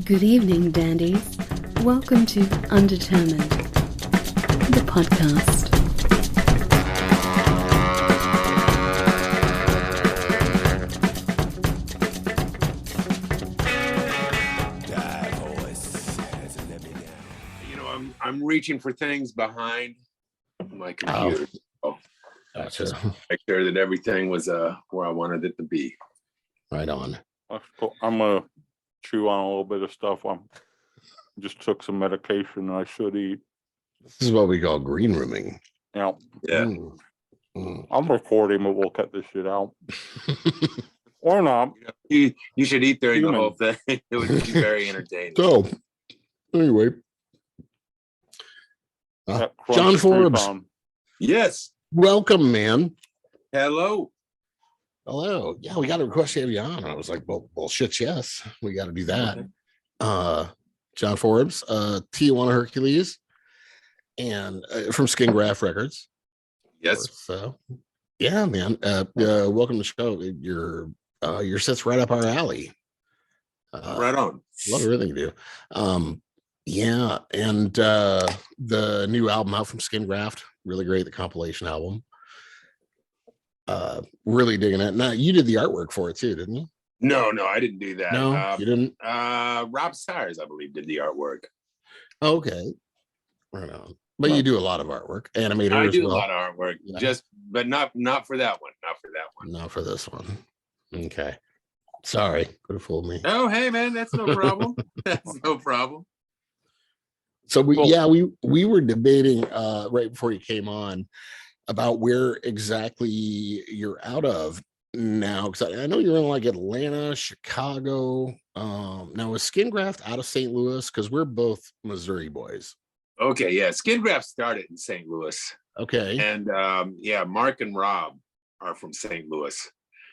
Good evening, Dandies. Welcome to Undetermined, the podcast. You know, I'm reaching for things behind my computer. Gotcha. Just make sure that everything was where I wanted it to be. Right on. I'm gonna chew on a little bit of stuff. I just took some medication I should eat. This is what we call green rooming. Yeah. Mm. I'm recording, but we'll cut this shit out. Or not. You should eat during the whole thing. It would be very entertaining. So, anyway, John Forbes. Yes. Welcome, man. Hello. Hello. Yeah, we got a request to have you on. I was like, well, shit, yes, we got to do that. John Forbes, Tijuana Hercules, and from SKiN GRAFT Records. Yes. So, yeah, man. Welcome to the show. Your set's right up our alley. Right on. Love everything you do. Yeah, and the new album out from SKiN GRAFT, really great. The compilation album. Really digging it. Now, you did the artwork for it too, didn't you? No, I didn't do that. No, you didn't. Rob Sires, I believe, did the artwork. Okay, right on. But you do a lot of artwork, animator. I do as well. a lot of artwork, but not for that one. Not for that one. Not for this one. Okay, sorry, could have fooled me. Oh, hey man, that's no problem. That's no problem. So we were debating right before you came on about where exactly you're out of now, because I know you're in like Atlanta, Chicago. Now is SKiN GRAFT out of St. Louis? Because we're both Missouri boys. Okay, yeah. SKiN GRAFT started in St. Louis. Okay. And Mark and Rob are from St. Louis.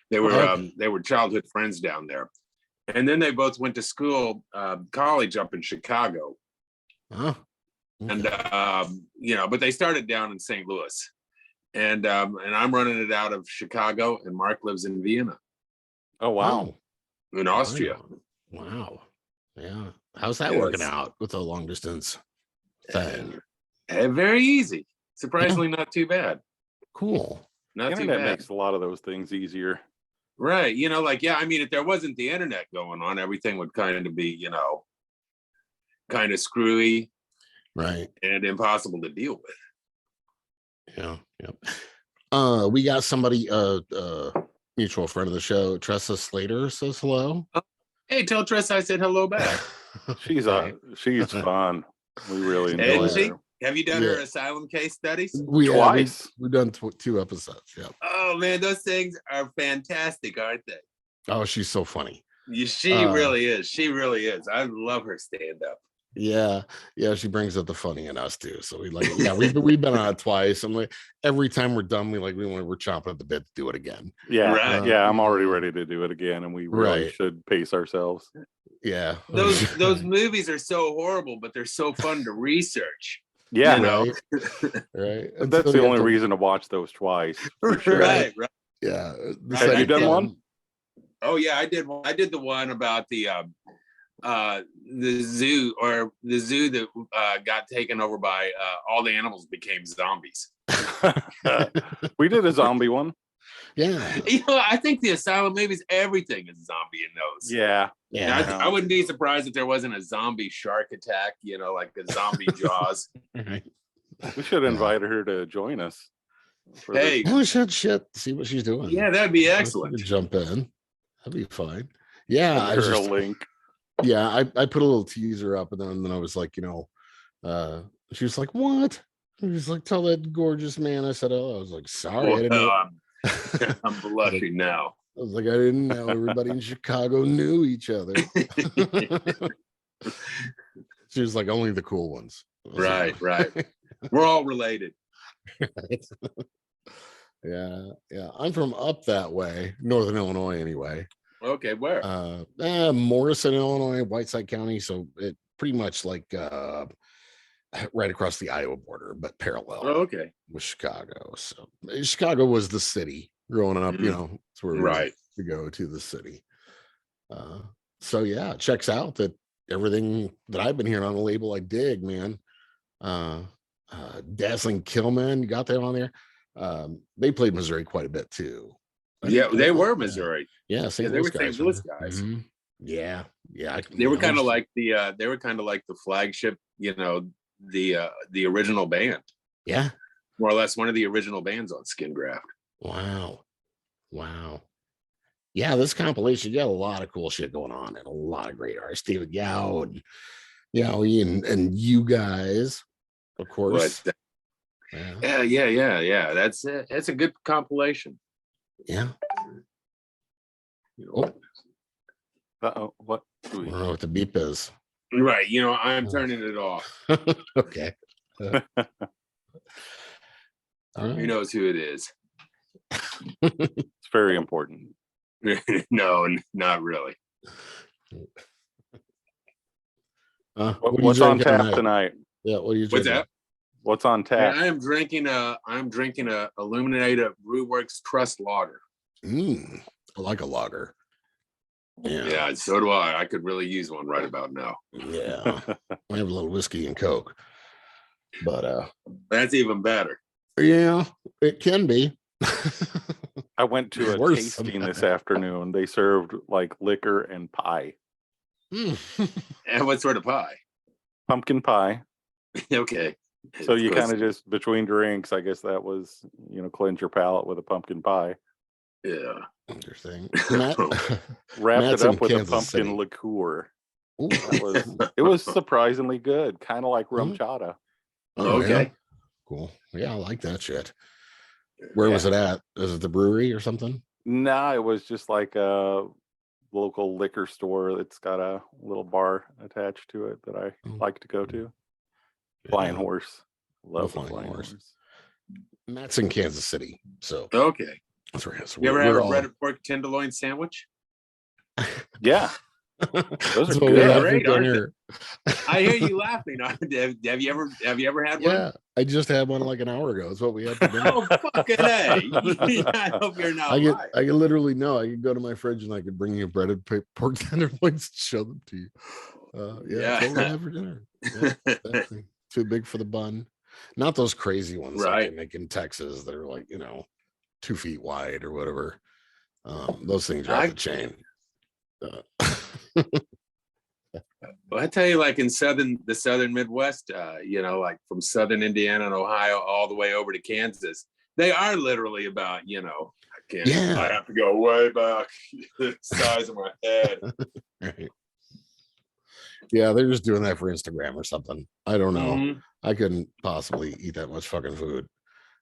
They were childhood friends down there. And then they both went to school, college up in Chicago. Huh. Okay. And but they started down in St. Louis. And I'm running it out of Chicago, and Mark lives in Vienna. Oh wow. In Austria. Wow. Yeah. How's that working out with a long distance thing? Very easy. Surprisingly not too bad. Cool. Not too Internet bad. makes a lot of those things easier. Right. If there wasn't the internet going on, everything would kind of be, kind of screwy. Right. And impossible to deal with. Yeah. We got somebody, mutual friend of the show, Tressa Slater, says hello. Hey, tell Tressa I said hello back. She's fun. We really enjoy her. Have you done her Asylum case studies? Twice. We've done 2 episodes. Yeah. Oh man, those things are fantastic, aren't they? Oh, she's so funny. She really is. She really is. I love her stand up. Yeah, she brings up the funny in us too. So we've been on it twice. I'm like, every time we're done, we're chomping at the bit to do it again. Yeah, right. I'm already ready to do it again, and we really should pace ourselves. Yeah, those movies are so horrible, but they're so fun to research. Yeah, right. That's the only reason to watch those twice. Sure. Right. Yeah. Have you done one? Oh yeah, I did. I did the one about the zoo that got taken over by all the animals became zombies. We did a zombie one. Yeah. I think the Asylum movies, everything is zombie in those. Yeah. I wouldn't be surprised if there wasn't a zombie shark attack, like a zombie Jaws. Right. We should invite her to join us. Hey, we should see what she's doing. Yeah, that'd be excellent. Jump in. That'd be fine. Yeah. I just a link. Yeah, I put a little teaser up, and then I was like, she was like, what? She was like, tell that gorgeous man I said hello. I was like, sorry, I didn't know. I'm blushing now. I was like, I didn't know everybody in Chicago knew each other. She was like, only the cool ones. Right. We're all related. Right. Yeah. I'm from up that way, Northern Illinois, anyway. Okay, where? Morrison, Illinois, Whiteside County. So it pretty much like right across the Iowa border, but parallel. Oh, okay. With Chicago. So Chicago was the city growing up. It's where we to go to the city. So yeah, it checks out that everything that I've been hearing on the label, I dig, man. Dazzling Killman, you got them on there. They played Missouri quite a bit too. Yeah, they were Missouri. Yeah, St. Louis guys. St. Louis guys. Mm-hmm. Yeah. They were kind of like the flagship, the original band. Yeah. More or less one of the original bands on SKiN GRAFT. Wow. Yeah, this compilation, you got a lot of cool shit going on and a lot of great artists. David Yao and Yowie and you guys, of course. Right. Yeah. That's it. That's a good compilation. Yeah. What? I don't know what the beep is. Right. I'm turning it off. Okay. Who knows who it is? It's very important. No, not really. What's on tap tonight? Yeah, what are you drinking? What's that? What's on tap? I'm drinking a Illuminated Brewworks Trust lager. I like a lager. Yeah, so do I. I could really use one right about now. Yeah. I have a little whiskey and Coke. But that's even better. Yeah, it can be. I went to a tasting this afternoon. They served like liquor and pie. And what sort of pie? Pumpkin pie. Okay. So you kind of just between drinks, I guess that was, cleanse your palate with a pumpkin pie. Yeah. Interesting. Wrapped it up with a pumpkin City. liqueur. It was surprisingly good, kind of like rum chata. Oh, okay. Yeah. Cool. Yeah, I like that shit. Where was it at? Is it the brewery or something? No, it was just like a local liquor store that's got a little bar attached to it that I like to go to. Flying Horse. Love Flying Horse. Matt's in Kansas City. So okay. That's right. So you ever have a bread and pork tenderloin sandwich? Yeah. Those are great, aren't they? I hear you laughing. Have you ever had one? Yeah, I just had one like an hour ago. It's what we had for dinner. Oh, fucking A. I hope you're not I can literally know. I could go to my fridge and I could bring you breaded pork tenderloins and show them to you. That's what we have for dinner. Yeah, exactly. Too big for the bun. Not those crazy ones like they make in Texas that are like, 2 feet wide or whatever. Those things are off the chain. Well, I tell you, like in the southern Midwest, like from southern Indiana and Ohio all the way over to Kansas, they are literally about, I have to go way back the size of my head. Right. Yeah, they're just doing that for Instagram or something. I don't know. Mm-hmm. I couldn't possibly eat that much fucking food.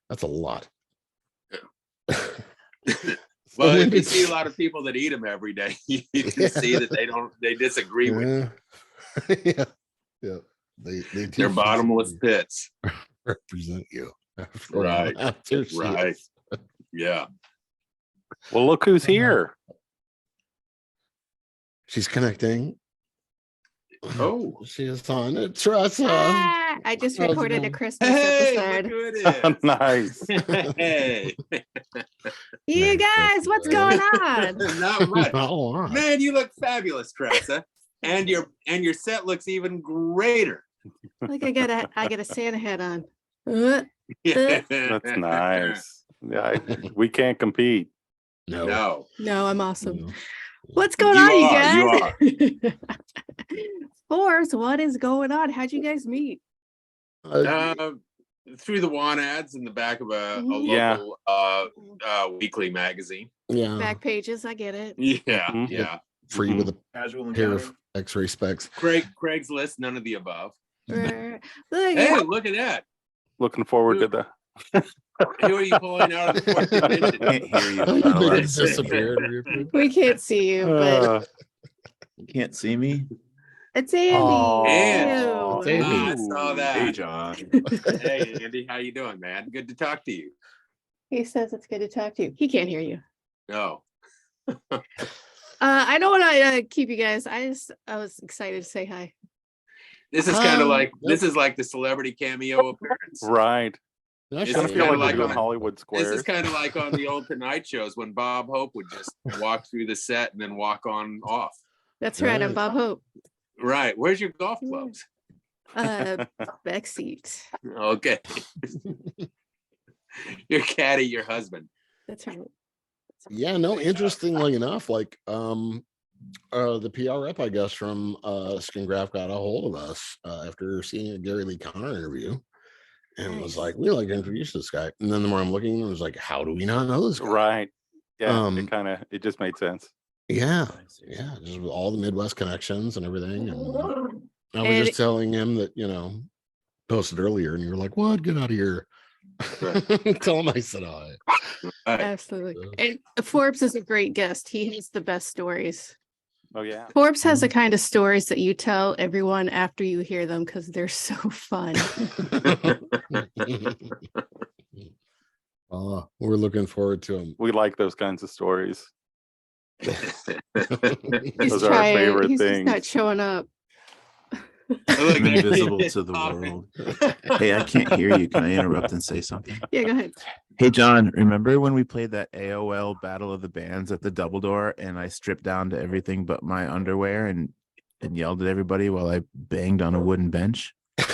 That's a lot. Well, if you see a lot of people that eat them every day, you can see that they disagree with you. Yeah. They're bottomless pits. Represent you. Right. Right. Yeah. Well, look who's here. She's connecting. Oh, she is on it. Tressa. I just recorded a Christmas episode. Look who it is. Nice. Hey. You guys, what's going on? Not much. Man, you look fabulous, Tressa. And your set looks even greater. Like I got a Santa hat on. That's nice. Yeah, we can't compete. No, I'm awesome. No. What's going on, you guys? Forbes, what is going on? How'd you guys meet? Through the want ads in the back of a local weekly magazine. Yeah. Back pages, I get it. Yeah, yeah. Free with a casual pair of X-ray specs. Craigslist, none of the above. Hey, look at that. Looking forward to the. Who are you pulling out of the fourth dimension? I can't hear you. Disappeared. we can't see you, but You can't see me? it's Andy. Oh, Ew. I saw that. Hey, John. Hey, Andy, how you doing, man? Good to talk to you. He says it's good to talk to you. He can't hear you. No. I don't want to keep you guys. I was excited to say hi. This is kind of like the celebrity cameo appearance. Right. This I is feel kind of like like we're on doing Hollywood Squares. This is kind of like on the old Tonight shows when Bob Hope would just walk through the set and then walk on off. That's right. I'm Bob Hope. Right. Where's your golf clubs? Back seat. Okay. Your caddy, your husband. That's right. Yeah, no, interestingly enough, like the PR rep, I guess, from SKiN GRAFT got a hold of us after seeing a Gary Lee Conner interview, and was like, "We like to introduce this guy." And then the more I'm looking, it was like, "How do we not know this guy?" Right. Yeah. It just made sense. Yeah, just with all the Midwest connections and everything. And I was just telling him that, posted earlier, and you were like, "What? Get out of here!" Tell him I said hi. Absolutely. And Forbes is a great guest. He has the best stories. Oh yeah. Forbes has the kind of stories that you tell everyone after you hear them because they're so fun. We're looking forward to him. We like those kinds of stories. Those are our favorite he's things. Just not showing up. I'm invisible to the world. Hey, I can't hear you. Can I interrupt and say something? Yeah, go ahead. Hey, John, remember when we played that AOL Battle of the Bands at the Double Door and I stripped down to everything but my underwear and yelled at everybody while I banged on a wooden bench? I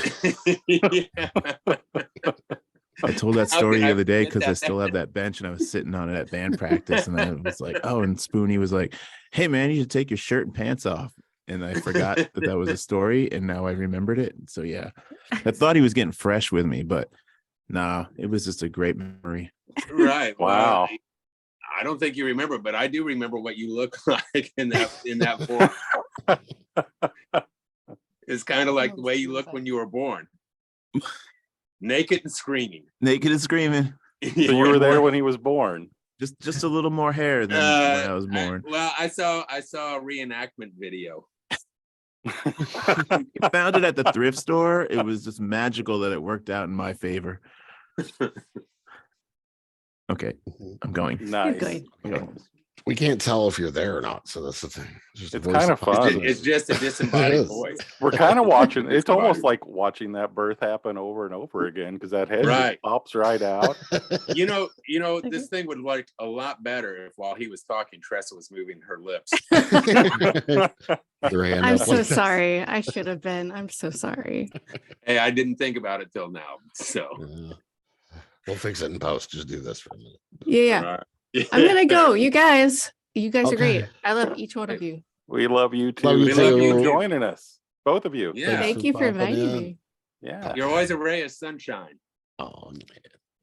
told that story the other day because I still have that bench and I was sitting on it at band practice and I was like, oh, and Spoonie was like, hey, man, you should take your shirt and pants off. And I forgot that was a story, and now I remembered it. So yeah, I thought he was getting fresh with me, but nah, it was just a great memory. Right. Wow. Well, I don't think you remember, but I do remember what you look like in that form. It's kind of like the way you look when you were born. Naked and screaming. Naked and screaming. So you were there when he was born. Just a little more hair than when I was born. I saw a reenactment video. I found it at the thrift store. It was just magical that it worked out in my favor. Okay, I'm going. Nice. We can't tell if you're there or not, so that's the thing. It's kind of fun. It's just a disembodied voice. We're kind of watching. It's almost like watching that birth happen over and over again because that head just pops right out. This thing would look a lot better if while he was talking, Tressa was moving her lips. I'm so sorry. I should have been. I'm so sorry. Hey, I didn't think about it till now. So we'll fix it in post. Just do this for a minute. Yeah. I'm gonna go. You guys are great. I love each one of you. We love you too. Love you we too. love you joining us, both of you. Yeah. Thank you for inviting me. Yeah, you're always a ray of sunshine. Oh man,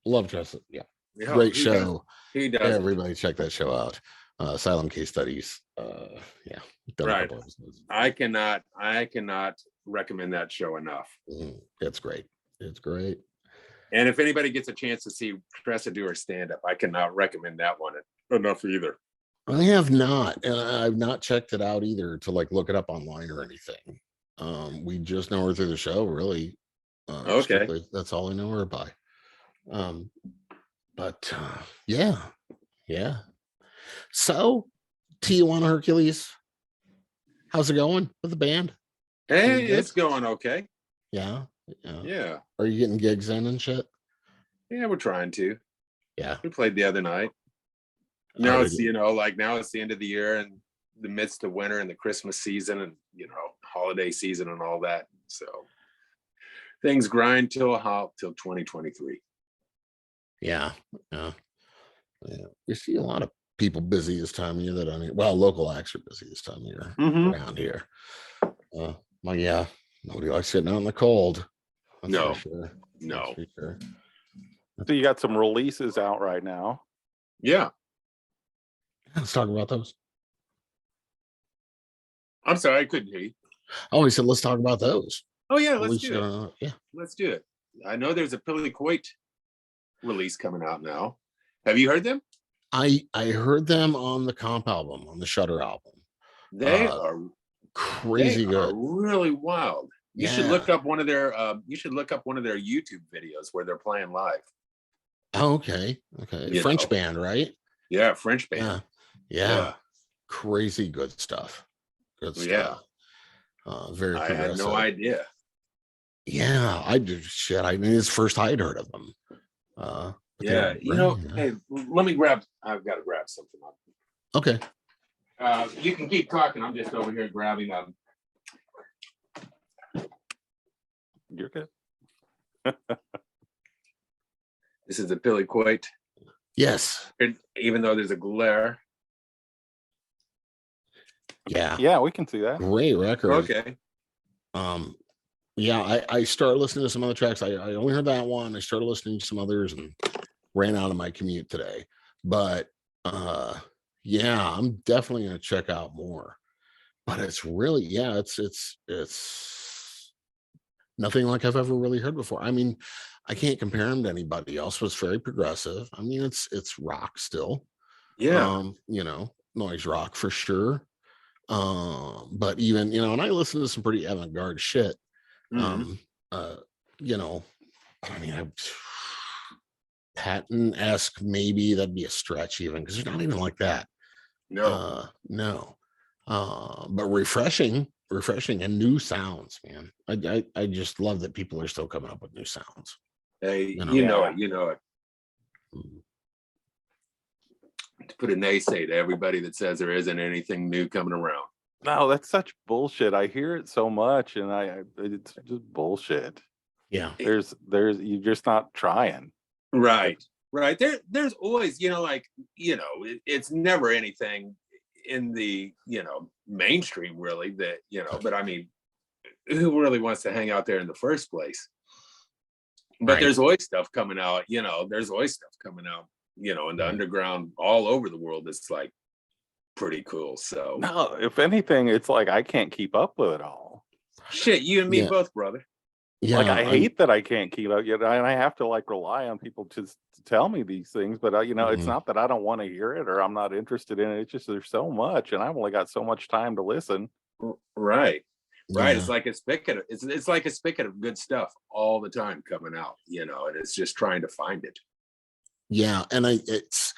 love Tressa. Yeah, Yeah, great show. He does. Everybody check that show out. Asylum Case Studies. Yeah, done a Right. couple episodes. I cannot recommend that show enough. It's great. It's great. And if anybody gets a chance to see Tressa do her stand-up, I cannot recommend that one enough either. I have not, and I've not checked it out either to like look it up online or anything. We just know her through the show, really. Okay, strictly. That's all I know her by. But yeah. So, Tijuana Hercules, how's it going with the band? hey, it's going okay. Yeah. Yeah, Are you getting gigs in and shit? yeah, we're trying to. Yeah. We played the other night. Now it's now it's the end of the year and the midst of winter and the Christmas season and holiday season and all that. So things grind till a halt till 2023. Yeah. We see a lot of people busy this time of year local acts are busy this time of year around here. Yeah, nobody likes sitting out in the cold. That's No. for sure. No. That's for sure. So you got some releases out right now. Yeah. Let's talk about those. I'm sorry, I couldn't hear you. Oh, he said, let's talk about those. Oh yeah, let's do it. Yeah. Let's do it. I know there's a Pilly Coit release coming out now. Have you heard them? I heard them on the Comp album, on the Shutter album. They are crazy good. Really wild. You should Yeah. look up one of their YouTube videos where they're playing live. Oh, okay. French band, right? Yeah, French band. Yeah. Crazy good stuff. Good stuff. Very I progressive. had no idea. Yeah, I did shit. I mean, it's the first I'd heard of them. Yeah, hey, I've got to grab something up. Okay. You can keep talking. I'm just over here grabbing You're good. This is a Billy Quoit. Yes. Even though there's a glare. Yeah. Yeah, we can see that. Great record. Okay. Yeah, I started listening to some other tracks. I only heard that one. I started listening to some others and ran out of my commute today. But yeah, I'm definitely gonna check out more. But it's really, yeah, it's nothing like I've ever really heard before. I mean, I can't compare him to anybody else. It's very progressive. I mean, it's rock still. Yeah. You know, noise rock for sure. But even, you know, and I listen to some pretty avant-garde shit. Mm-hmm. You know, I mean, Patton-esque, maybe that'd be a stretch even, because they're not even like that. No. No. But refreshing and new sounds, man. I just love that people are still coming up with new sounds. Hey, you know it. Mm. To put a naysay to everybody that says there isn't anything new coming around. No, that's such bullshit. I hear it so much, and it's just bullshit. Yeah. There's you're just not trying. Right. There's always, it's never anything in the, mainstream really that, but I mean, who really wants to hang out there in the first place? But there's always stuff coming out, in the underground all over the world. It's like pretty cool. So no, if anything, it's like I can't keep up with it all. Shit, you and me both, brother. Yeah, like I hate that I can't keep up, and I have to like rely on people to tell me these things. But it's not that I don't want to hear it or I'm not interested in it. It's just there's so much, and I've only got so much time to listen. Right. Yeah. It's like a spigot. It's like a spigot of good stuff all the time coming out, and it's just trying to find it. Yeah, and it's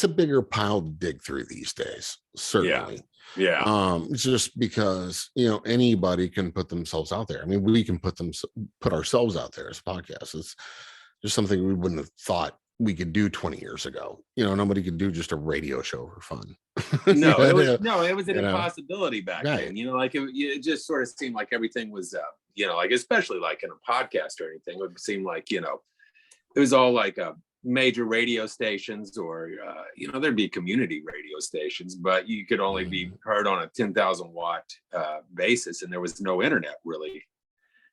a bigger pile to dig through these days, certainly. Yeah. Just because anybody can put themselves out there. I mean, we can put ourselves out there as a podcast. It's just something we wouldn't have thought we could do 20 years ago. Nobody could do just a radio show for fun. No, it was an impossibility back then. Like it just sort of seemed like everything was, like especially like in a podcast or anything, it would seem like it was all like major radio stations or there'd be community radio stations, but you could only be heard on a 10,000 watt basis, and there was no internet really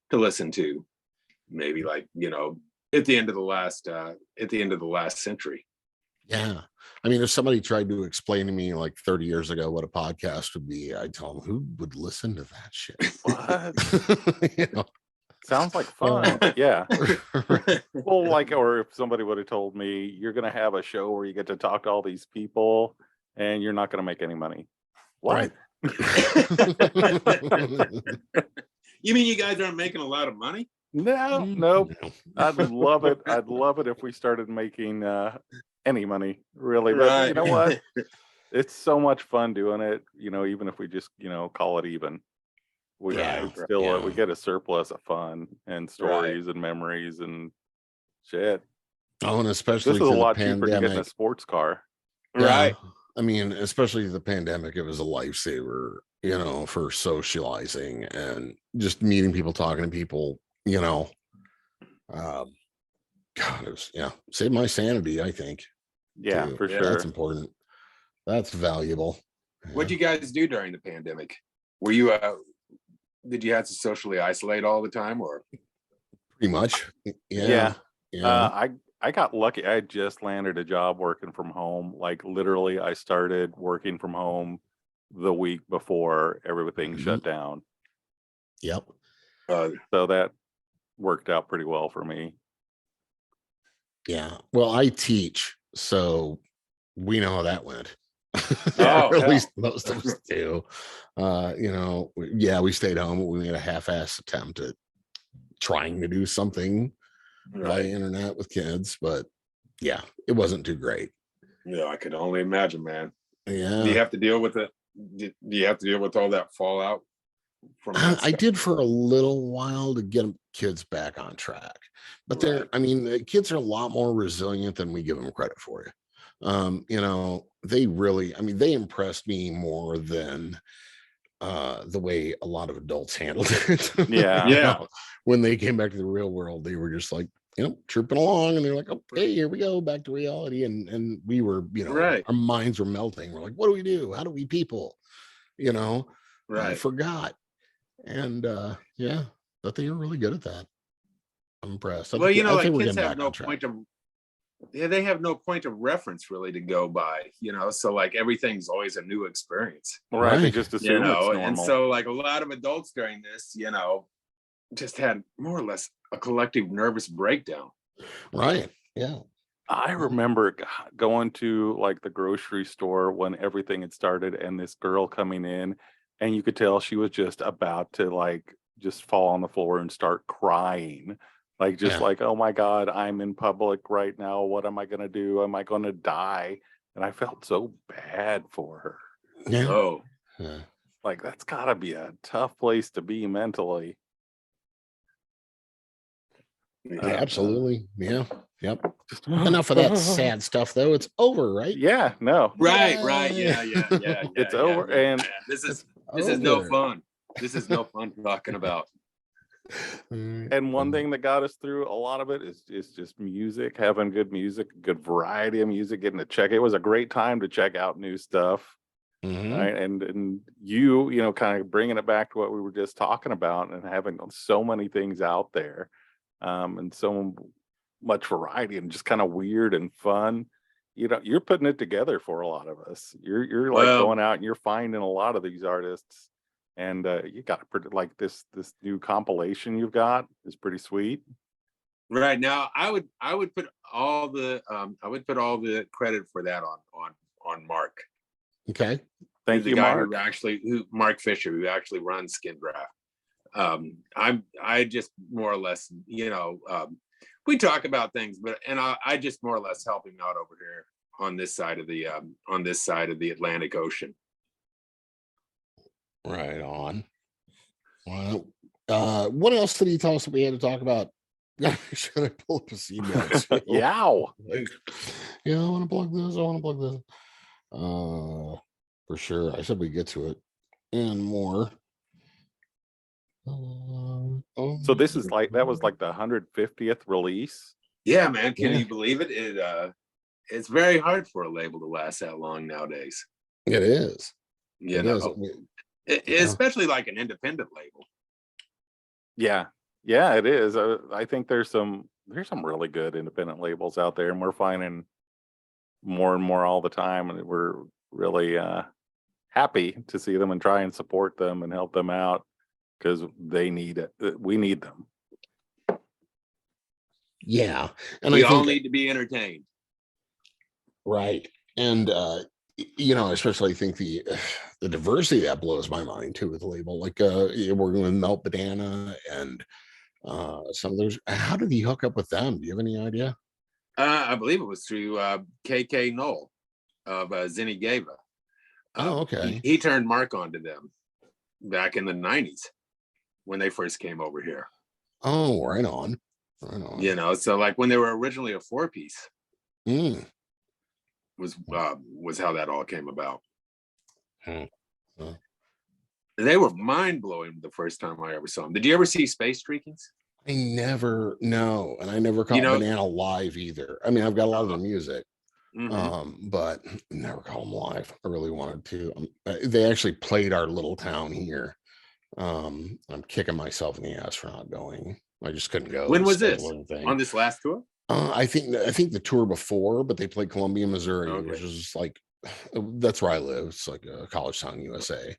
to listen to. Maybe like at the end of the last century. Yeah, I mean, if somebody tried to explain to me like 30 years ago what a podcast would be, I'd tell them, who would listen to that shit? What? Sounds like fun. Yeah. Well, or if somebody would have told me you're going to have a show where you get to talk to all these people and you're not going to make any money. What? You mean you guys aren't making a lot of money? No, nope. I'd love it. I'd love it if we started making any money, really. But you know what? It's so much fun doing it, even if we just, call it even. We get a surplus of fun and stories and memories and shit. Oh, and especially this is a lot cheaper to get in a sports car. Right. I mean, especially the pandemic, it was a lifesaver, for socializing and just meeting people, talking to people, God, it was, saved my sanity, I think. Yeah, too. For sure. That's important. That's valuable. What'd you guys do during the pandemic? Were you did you have to socially isolate all the time, or? Pretty much. Yeah. I got lucky. I just landed a job working from home. Like literally, I started working from home the week before everything shut down. Yep. So that worked out pretty well for me. Yeah. Well, I teach, so we know how that went. Or at least most of us do. We stayed home. We made a half-ass attempt at trying to do something via internet with kids, but yeah, it wasn't too great. Yeah, I could only imagine, man. Yeah. Do you have to deal with it? Do you have to deal with all that fallout from that I did for a little while to get kids back on track, but the kids are a lot more resilient than we give them credit for. They really, they impressed me more than the way a lot of adults handled it. Yeah. When they came back to the real world, they were just like, trooping along, and they're like, okay, here we go back to reality. And we were, our minds were melting. We're like, what do we do? How do we people? I forgot. And but they were really good at that. I'm impressed. Well, like kids have no point of they have no point of reference really to go by, so like everything's always a new experience. Right. They just assume it's normal. And so like a lot of adults during this, just had more or less a collective nervous breakdown. Right. Yeah. I remember going to like the grocery store when everything had started, and this girl coming in, and you could tell she was just about to like just fall on the floor and start crying. Like, just like, oh my God, I'm in public right now. What am I going to do? Am I going to die? And I felt so bad for her. Yeah. Oh, like that's gotta be a tough place to be mentally. Absolutely. Yeah. Yep. Enough of that sad stuff, though. It's over, right? Yeah. No. Right. Yeah. It's over, and this is no fun. This is no fun talking about. And one thing that got us through a lot of it is just music, having good music, good variety of music, getting to check. It was a great time to check out new stuff. Right. And you kind of bringing it back to what we were just talking about, and having so many things out there, and so much variety, and just kind of weird and fun. You're putting it together for a lot of us. You're like going out and you're finding a lot of these artists. And you got like this new compilation you've got is pretty sweet. Right. Now, I would put all the credit for that on Mark. Okay. Thank you, Mark. Mark Fisher, who actually runs SKiN GRAFT. I just more or less, we talk about things, but I just more or less help him out over here on this side of the Atlantic Ocean. Right on. Well, what else did he tell us that we had to talk about? Should I pull up his emails? Yeah. I want to plug this. For sure. I said we get to it and more. So this is that was like the 150th release. Yeah, man. Can you believe it? It's very hard for a label to last that long nowadays. It is. Especially like an independent label. Yeah, it is. I think there's some really good independent labels out there, and we're finding more and more all the time, and we're really happy to see them and try and support them and help them out, because they need it. We need them. Yeah, and we all need to be entertained. Right, and I especially think the diversity that blows my mind too with the label. Like working with Melt Banana and some of those. How did he hook up with them? Do you have any idea? I believe it was through KK Knoll of Zinni Geva. Okay. He turned Mark onto them back in the 90s when they first came over here. Oh, right on. So like when they were originally a 4-piece. Was how that all came about. They were mind-blowing the first time I ever saw them. Did you ever see Space Streakings? I never and I never caught Banana live either. I mean, I've got a lot of their music, but never caught them live. I really wanted to. They actually played our little town here. I'm kicking myself in the ass for not going. I just couldn't go. When was this? On this last tour? I think the tour before, but they played Columbia, Missouri, which is just like, that's where I live. It's like a college town, USA,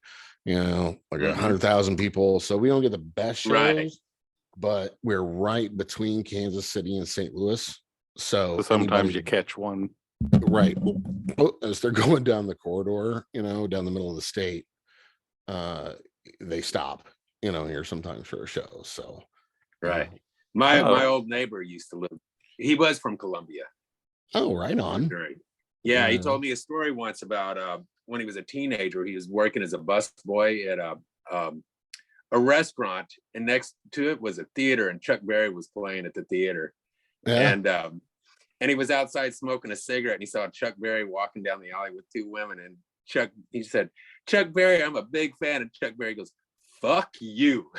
like 100,000 people. So we don't get the best shows, but we're right between Kansas City and St. Louis. So sometimes you catch one. Right. As they're going down the corridor, down the middle of the state, they stop, here sometimes for a show. So, right. My old neighbor used to live. He was from Columbia. Oh, right on. Yeah, he told me a story once about when he was a teenager. He was working as a busboy at a restaurant, and next to it was a theater, and Chuck Berry was playing at the theater. Yeah. And he was outside smoking a cigarette, and he saw Chuck Berry walking down the alley with 2 women, and he said, Chuck Berry, I'm a big fan. And Chuck Berry goes, fuck you.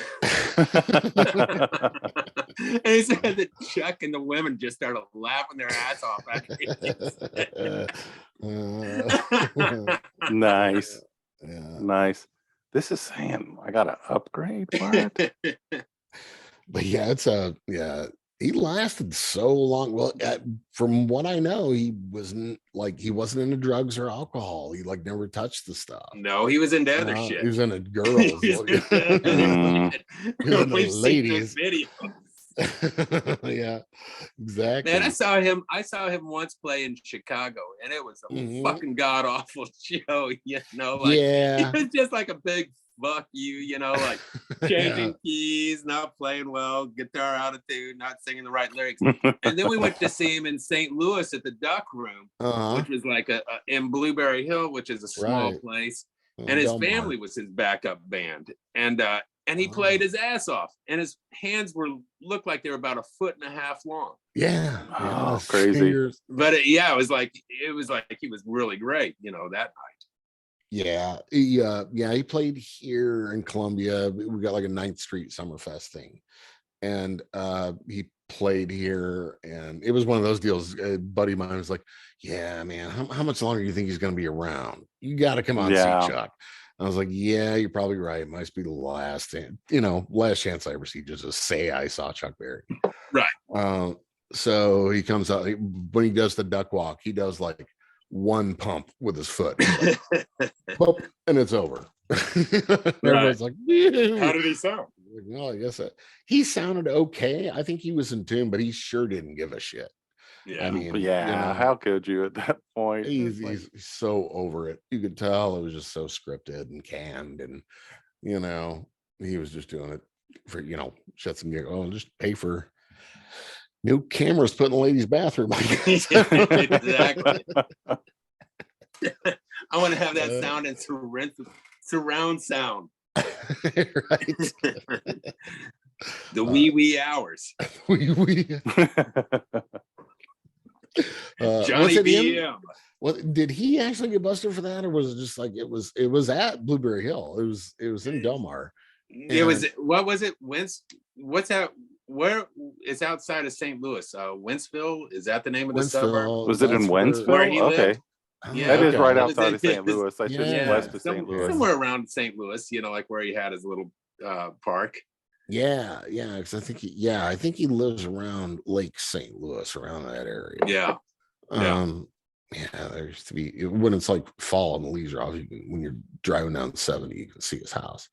And he said that Chuck and the women just started laughing their ass off after Nice. Yeah. Nice. This is saying I gotta upgrade. What? But yeah, he lasted so long. Well, from what I know, he wasn't into drugs or alcohol. He like never touched the stuff. No, he was into other shit. He was into girls. He was into ladies. Yeah, exactly. Man, I saw him once play in Chicago, and it was a fucking god awful show. You know, like it was just like a big fuck you, you know, like changing keys, not playing well, guitar out of tune, not singing the right lyrics. And then we went to see him in St. Louis at the Duck Room, which was like in Blueberry Hill, which is a small place. And his family was his backup band. And he played his ass off, and his hands looked like they were about 1.5 feet long. Yeah. Oh, crazy. But it was like he was really great, you know, that night. Yeah, he played here in Columbia. We got like a 9th Street Summerfest thing, and he played here, and it was one of those deals. A buddy of mine was like, "Yeah, man, how much longer do you think he's going to be around? You got to come on, see Chuck." I was like, "Yeah, you're probably right. It might be the last chance I ever see. Just to say I saw Chuck Berry." Right. So he comes out when he does the duck walk. He does like one pump with his foot, like, and it's over. Everyone's like, how did he sound? Well, I guess he sounded okay. I think he was in tune, but he sure didn't give a shit. Yeah, I mean, how could you at that point? He's so over it. You could tell it was just so scripted and canned, and he was just doing it for shits and giggles. Oh, just pay for new cameras put in the ladies' bathroom. Exactly. I want to have that sound in surround sound. Right. The wee hours. Johnny BM. What did he actually get busted for that, or was it just like it was at Blueberry Hill? It was in Del Mar. It was, what was it? What's that? Where it's outside of St. Louis? Wentzville, is that the name of the suburb? Was it in Wentzville? Okay. Yeah, that is right outside of St. Louis. That's just west of St. Louis. Somewhere around St. Louis, like where he had his little park. Yeah, because I think he lives around Lake St. Louis, around that area. Yeah. There used to be, when it's like fall and the leaves are off, when you're driving down 70, you can see his house.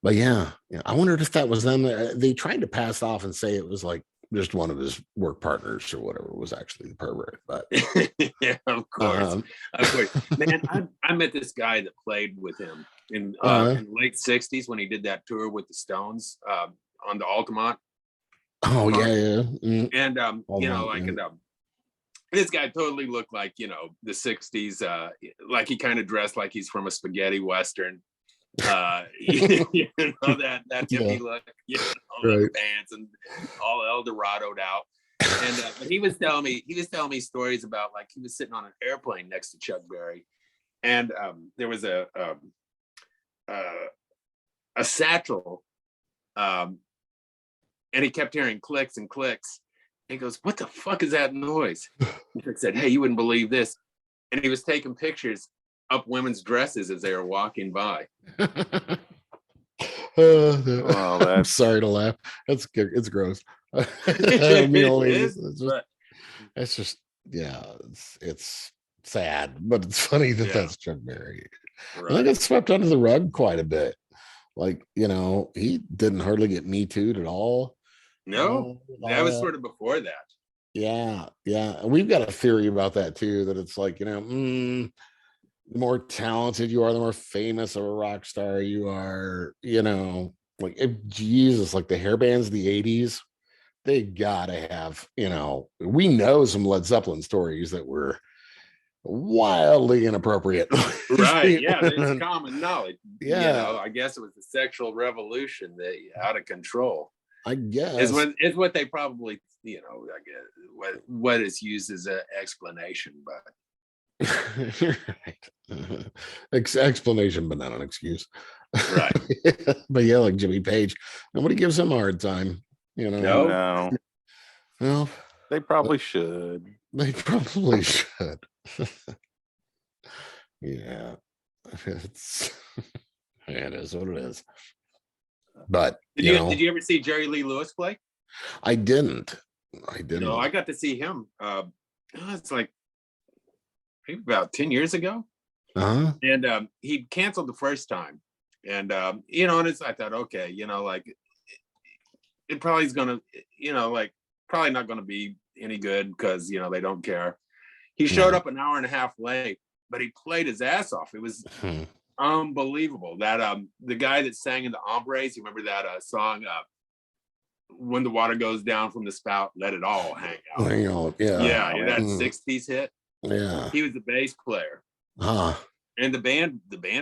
But I wondered if that was them. They tried to pass off and say it was like just one of his work partners or whatever was actually the pervert. But yeah, of course. Man, I met this guy that played with him in late 60s when he did that tour with the Stones on the Altamont. Oh, yeah. And this guy totally looked like, the 60s, like he kind of dressed like he's from a spaghetti Western. That hippie look, the pants and all Eldorado'd out. And but he was telling me stories about, like, he was sitting on an airplane next to Chuck Berry, and there was a satchel, and he kept hearing clicks and clicks. He goes, "What the fuck is that noise?" He said, "Hey, you wouldn't believe this." And he was taking pictures up women's dresses as they were walking by. I'm sorry to laugh. It's gross. It's just it's sad, but it's funny that that's Chuck Berry. Right. I think it's swept under the rug quite a bit. Like, he didn't hardly get Me Too'd at all. No, that was sort of before that. Yeah. And we've got a theory about that too, that it's like, the more talented you are, the more famous of a rock star you are, like, Jesus, like the hair bands of the 80s, they gotta have, we know some Led Zeppelin stories that were wildly inappropriate. Right. Yeah, it's common knowledge. Yeah. I guess it was the sexual revolution that out of control. I guess is what they probably, I guess what is used as an explanation, but Right. Explanation, but not an excuse. Right. But yeah, like Jimmy Page, nobody gives him a hard time. No. Well, They probably should. They probably should. Yeah. It is what it is. But did you ever see Jerry Lee Lewis play? I didn't. No, I got to see him. It's like maybe about 10 years ago. And he canceled the first time. And and I thought, okay, like it probably is gonna, probably not gonna be any good because they don't care. He showed up an hour and a half late, but he played his ass off. It was unbelievable. That the guy that sang in the Hombres, you remember that song, When the Water Goes Down from the Spout, Let It All Hang Out. Hang out, yeah. That 60s hit. Yeah. He was the bass player. And the band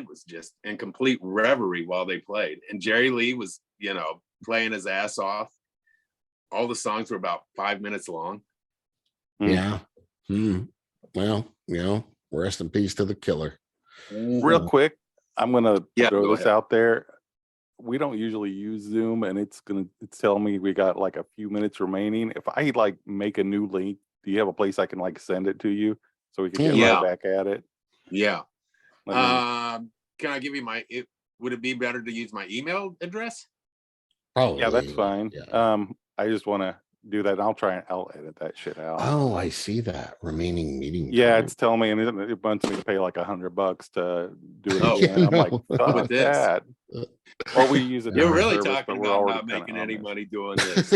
was just in complete reverie while they played. And Jerry Lee was, playing his ass off. All the songs were about 5 minutes long. Yeah. Well, rest in peace to the killer. Real quick, I'm gonna throw this out there. We don't usually use Zoom, and it's telling me we got like a few minutes remaining. If I like make a new link, do you have a place I can like send it to you so we can get right back at it? Yeah. Can I give you would it be better to use my email address? Oh, yeah, that's fine. Yeah. I just want to do that. I'll edit that shit out. Oh, I see that remaining meeting. Yeah, it's telling me, and it wants me to pay like $100 to do it again. I'm like, fuck that. Or we use it. You're really talking about not making any money doing this.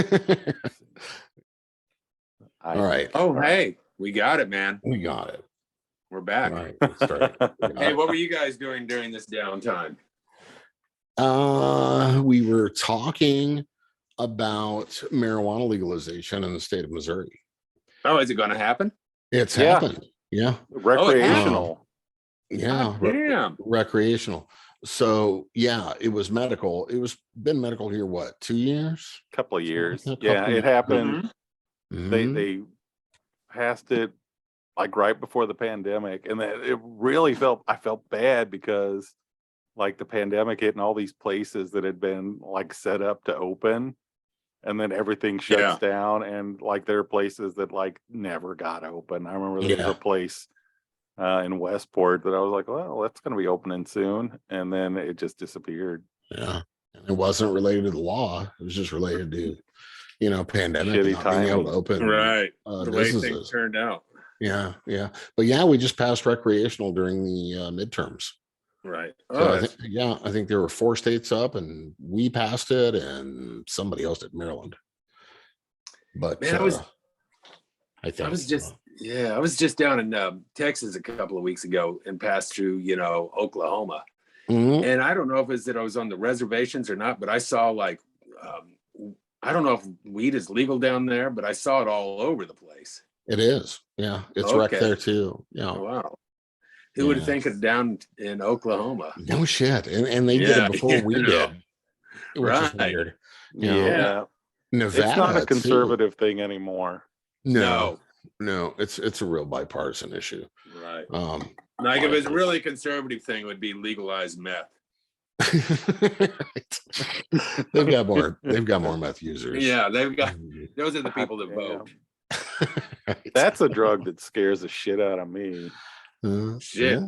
All right. Oh, hey, we got it, man. We got it. We're back. All right. Let's start. Hey, what were you guys doing during this downtime? We were talking about marijuana legalization in the state of Missouri. Oh, is it going to happen? It's happened. Yeah. Recreational. Damn. Recreational. So yeah, it was medical. It was been medical here, what, 2 years? Couple of years. It happened. They passed it like right before the pandemic, and it really I felt bad because like the pandemic hit and all these places that had been like set up to open, and then everything shuts down, and like there are places that like never got open. I remember there was a place in Westport that I was like, well, that's going to be opening soon, and then it just disappeared. Yeah, and it wasn't related to the law. It was just related to pandemic, shitty not being able to open the way businesses. things turned out. Yeah, but yeah, we just passed recreational during the midterms. Right. So I think there were 4 states up, and we passed it, and somebody else did, Maryland. But man, I was just down in Texas a couple of weeks ago and passed through, Oklahoma. And I don't know if it's that I was on the reservations or not, but I saw like, I don't know if weed is legal down there, but I saw it all over the place. It is. Yeah. It's wrecked there too. Yeah. Oh, wow. Who would think it down in Oklahoma? No shit. And they did it before we did. Which is weird. Nevada, it's not a conservative thing anymore. No. It's a real bipartisan issue. Right. Like if it's a really conservative thing, it would be legalized meth. They've got more meth users. Yeah, those are the people that vote. Right. That's a drug that scares the shit out of me. Shit,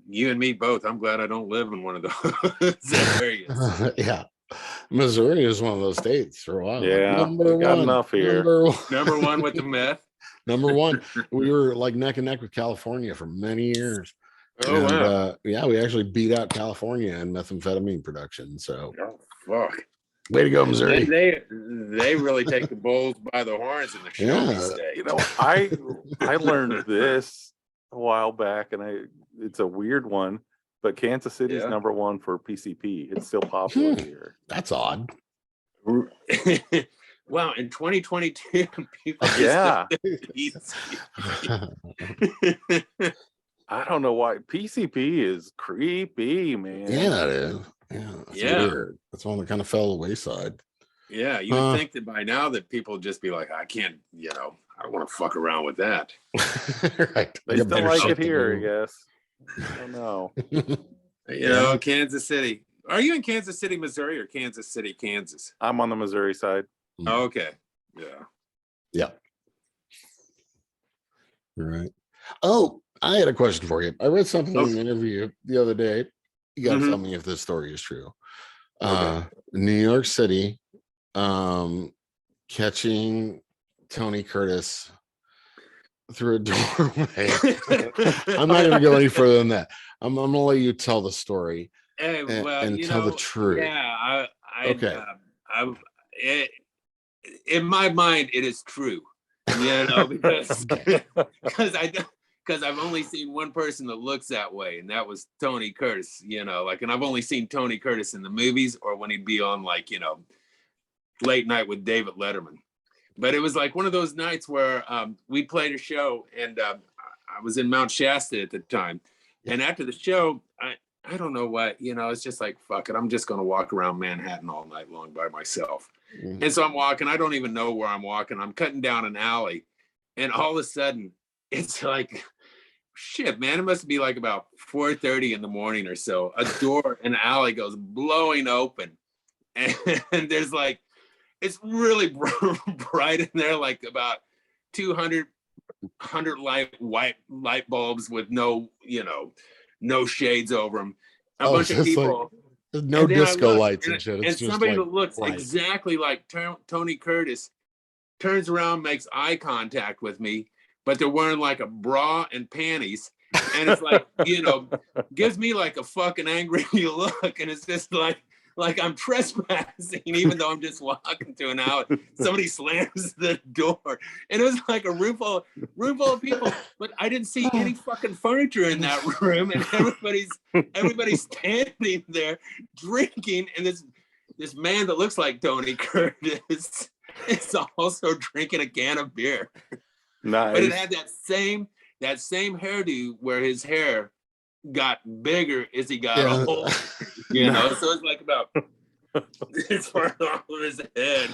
you and me both. I'm glad I don't live in one of those areas. Yeah, Missouri is one of those states for a while. Yeah, got enough here. Number one with the meth. Number one. We were like neck and neck with California for many years. Oh, wow. We actually beat out California in methamphetamine production. So, fuck. Way to go, Missouri. They really take the bulls by the horns in the show state. I learned this a while back, and it's a weird one, but Kansas City's number one for PCP. It's still popular here. That's odd. Wow, in 2022, people I don't know why. PCP is creepy, man. Yeah, it is. Yeah, weird. That's one that kind of fell to the wayside. Yeah, you would think that by now that people would just be like, I I don't want to fuck around with that. Right. They still like it here, I guess. I don't know. You know, Kansas City. Are you in Kansas City, Missouri, or Kansas City, Kansas? I'm on the Missouri side. Oh, okay. Yeah. Yeah. All right. Oh, I had a question for you. I read something in an interview the other day. You got to tell me if this story is true. Okay. New York City, catching Tony Curtis through a doorway. I'm not going to go any further than that. I'm going to let you tell the story and tell the truth. Yeah. Okay. In my mind, it is true. You know, because I've only seen one person that looks that way, and that was Tony Curtis, you know, like, and I've only seen Tony Curtis in the movies or when he'd be on, like, you know, Late Night with David Letterman. But it was like one of those nights where we played a show, and I was in Mount Shasta at the time. And after the show, I don't know what, you know, it's just like, fuck it, I'm just going to walk around Manhattan all night long by myself. Mm-hmm. And so I'm walking, I don't even know where I'm walking. I'm cutting down an alley, and all of a sudden, it's like, shit, man, it must be like about 4:30 in the morning or so. A door in the alley goes blowing open, and there's like, it's really bright in there, like about 200 white light bulbs with no, you know, no shades over them. A bunch of people. Like, no disco lights and shit. It's just somebody that looks exactly like Tony Curtis turns around, makes eye contact with me, but they're wearing like a bra and panties. And it's like, you know, gives me like a fucking angry look. And it's just like I'm trespassing, even though I'm just walking through an alley. Somebody slams the door, and it was like a room full of people, but I didn't see any fucking furniture in that room, and everybody's standing there drinking, and this man that looks like Tony Curtis is also drinking a can of beer. Nice. But it had that same hairdo where his hair got bigger as he got old, you know. So it's like about this far off of his head.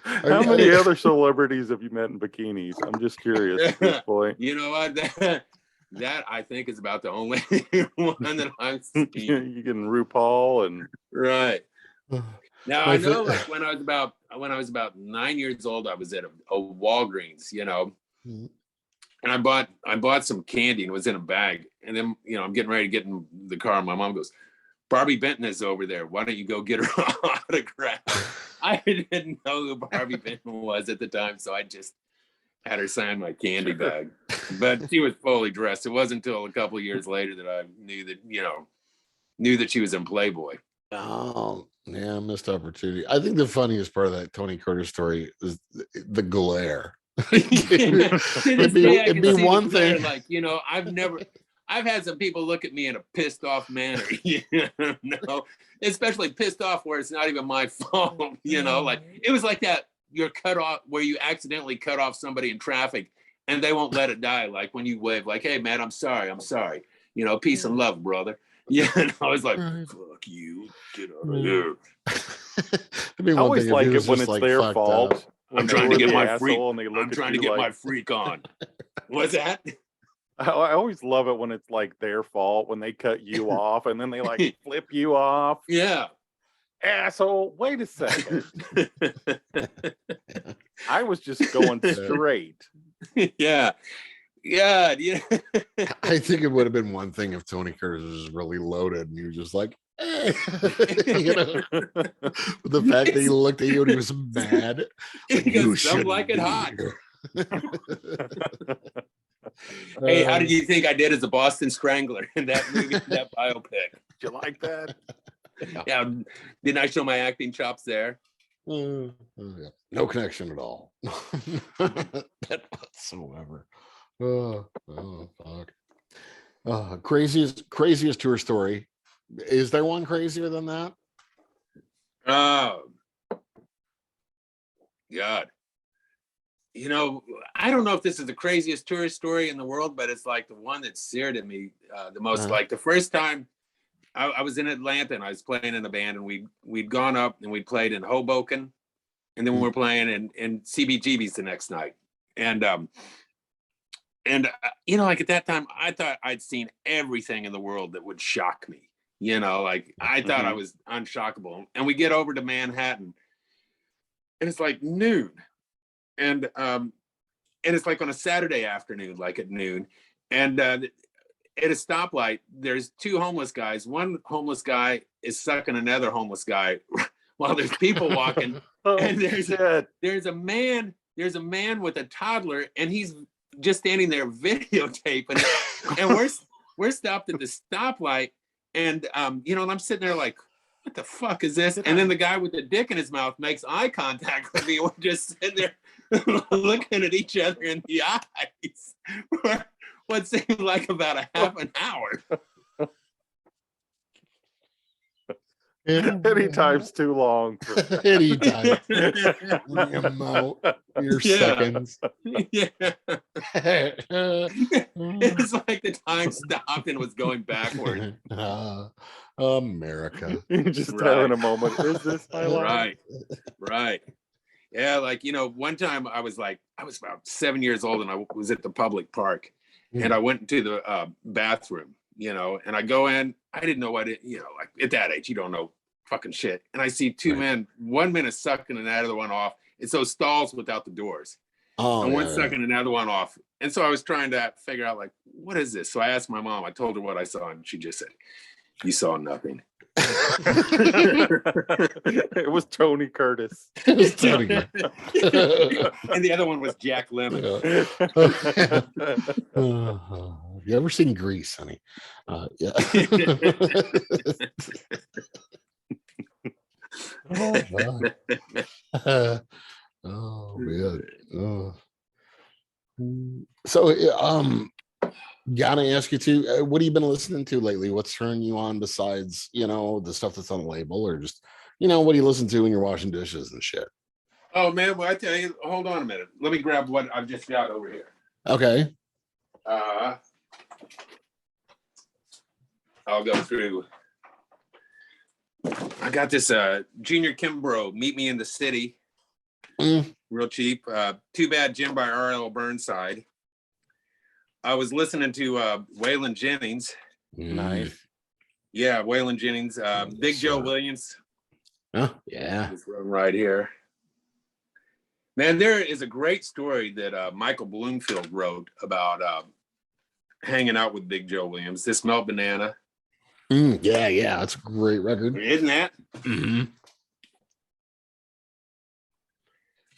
How many other celebrities have you met in bikinis? I'm just curious at this point. You know what? That I think is about the only one that I've seen. You getting RuPaul and right. Now I know, like when I was about 9 years old, I was at a Walgreens, you know. Mm-hmm. And I bought some candy, and it was in a bag. And then, you know, I'm getting ready to get in the car, and my mom goes, "Barbie Benton is over there. Why don't you go get her autograph?" I didn't know who Barbie Benton was at the time, so I just had her sign my candy bag. But she was fully dressed. It wasn't until a couple of years later that I knew that she was in Playboy. Oh, yeah, missed opportunity. I think the funniest part of that Tony Curtis story is the glare. it'd be one thing, like, you know, I've had some people look at me in a pissed off manner, you know, especially pissed off where it's not even my fault, you know, like it was like that you're cut off where you accidentally cut off somebody in traffic and they won't let it die, like when you wave like, "Hey man, I'm sorry, you know, peace and love, brother." Yeah, and I was like, "Fuck you, get out of here." I always like it when it's like, their fault. I'm trying to get my freak. I'm trying to get my freak on. What's that? I always love it when it's like their fault, when they cut you off and then they like flip you off. Yeah. Asshole, wait a second. I was just going straight. Yeah. Yeah. I think it would have been one thing if Tony Curtis was really loaded and he was just like, hey. You know, the fact that he looked at you and he was mad. Like, you should like it hot. Hey, how did you think I did as a Boston Strangler in that movie, that biopic? Did you like that? Yeah. Didn't I show my acting chops there? No connection at all. That whatsoever. Oh fuck. Craziest tour story. Is there one crazier than that? Oh God. You know, I don't know if this is the craziest tourist story in the world, but it's like the one that seared at me the most. Like the first time I was in Atlanta and I was playing in a band, and we'd gone up and we played in Hoboken, and then we're playing in CBGB's the next night. And you know, like at that time, I thought I'd seen everything in the world that would shock me. You know, like I thought I was unshockable. And we get over to Manhattan, and it's like noon, and it's like on a Saturday afternoon, like at noon, and at a stoplight, there's two homeless guys. One homeless guy is sucking another homeless guy while there's people walking, and there's a man with a toddler, and he's just standing there videotaping it, and we're stopped at the stoplight. And, you know, and I'm sitting there like, what the fuck is this? And then the guy with the dick in his mouth makes eye contact with me. We're just sitting there looking at each other in the eyes for what seemed like about a half an hour. Anytime's too long. Anytime. Your seconds. Yeah. It's like the time stopped and was going backward. America. You're just having a moment. Is this my life? Right. Yeah, like, you know, one time I was about 7 years old, and I was at the public park, and I went into the bathroom, you know, and I go in. I didn't know what it, you know, like at that age, you don't know fucking shit. And I see two men, one man is sucking another one off. It's those stalls without the doors. And one sucking another one off. And so I was trying to figure out, like, what is this? So I asked my mom, I told her what I saw, and she just said, "You saw nothing." It was Tony Curtis. It was Tony Curtis. And the other one was Jack Lemmon. You ever seen Grease, honey? Yeah. Oh man. So gotta ask you too, what have you been listening to lately? What's turning you on besides, you know, the stuff that's on the label, or just, you know, what do you listen to when you're washing dishes and shit? Oh man, well, I tell you, hold on a minute. Let me grab what I've just got over here. Okay. I'll go through. I got this Junior Kimbrough, Meet Me in the City. Real cheap. Too Bad Jim by R.L. Burnside. I was listening to Waylon Jennings. Nice. Yeah, Waylon Jennings. Big Joe Williams. Oh, yeah. This one right here. Man, there is a great story that Michael Bloomfield wrote about hanging out with Big Joe Williams. This Melt Banana. Yeah, that's a great record. Isn't that?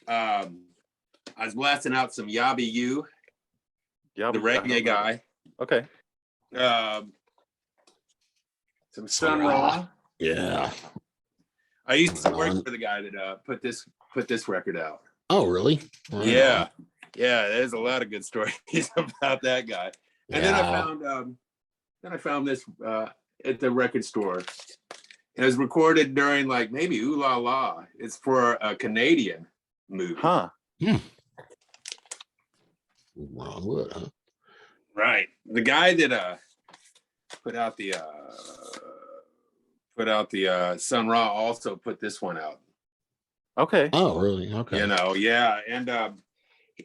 I was blasting out some Yabi U, the reggae guy. Okay. Some Sun Ra. Yeah. I used to work for the guy that put this record out. Oh, really? Right. Yeah. There's a lot of good stories about that guy. And then I found this at the record store. It was recorded during like maybe Ooh La La. It's for a Canadian movie. Huh. Ron Wood, huh? Right. The guy that put out the Sun Ra also put this one out. Okay. Oh, really? Okay. You know, yeah. And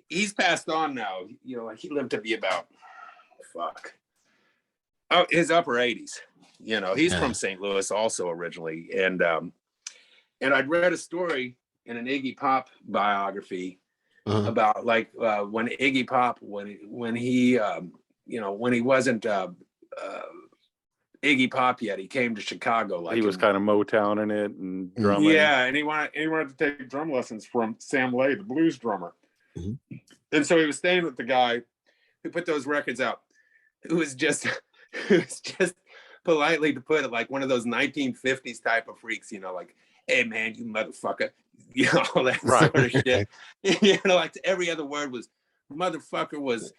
he's passed on now. You know, like he lived to be about his upper 80s. You know, he's from St. Louis also originally. And I'd read a story in an Iggy Pop biography about like when Iggy Pop, when he wasn't Iggy Pop yet, he came to Chicago. Like he was kind of Motown in it and drumming. Yeah, and he wanted to take drum lessons from Sam Lay, the blues drummer. And so he was staying with the guy who put those records out, who was just politely, to put it, like one of those 1950s type of freaks, you know, like, "Hey man, you motherfucker," you know, all that sort of shit. You know, like every other word was motherfucker was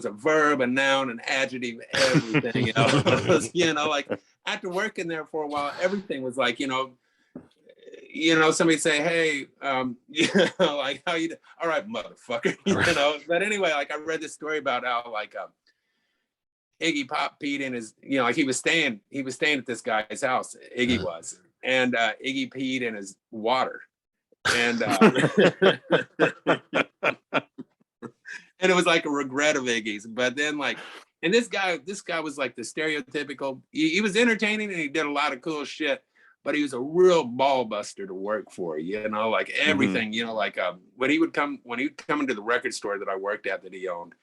a verb, a noun, an adjective, everything else. You know, like after working there for a while, everything was like, you know, somebody say, "Hey, you know, like how you all right, motherfucker," you know. But anyway, like I read this story about how like Iggy Pop peed in his, you know, like he was staying at this guy's house, Iggy was, and Iggy peed in his water. And and it was like a regret of Iggy's. But then like, and this guy was like the stereotypical, he was entertaining and he did a lot of cool shit, but he was a real ball buster to work for, you know, like everything, you know, like when he would come into the record store that I worked at that he owned,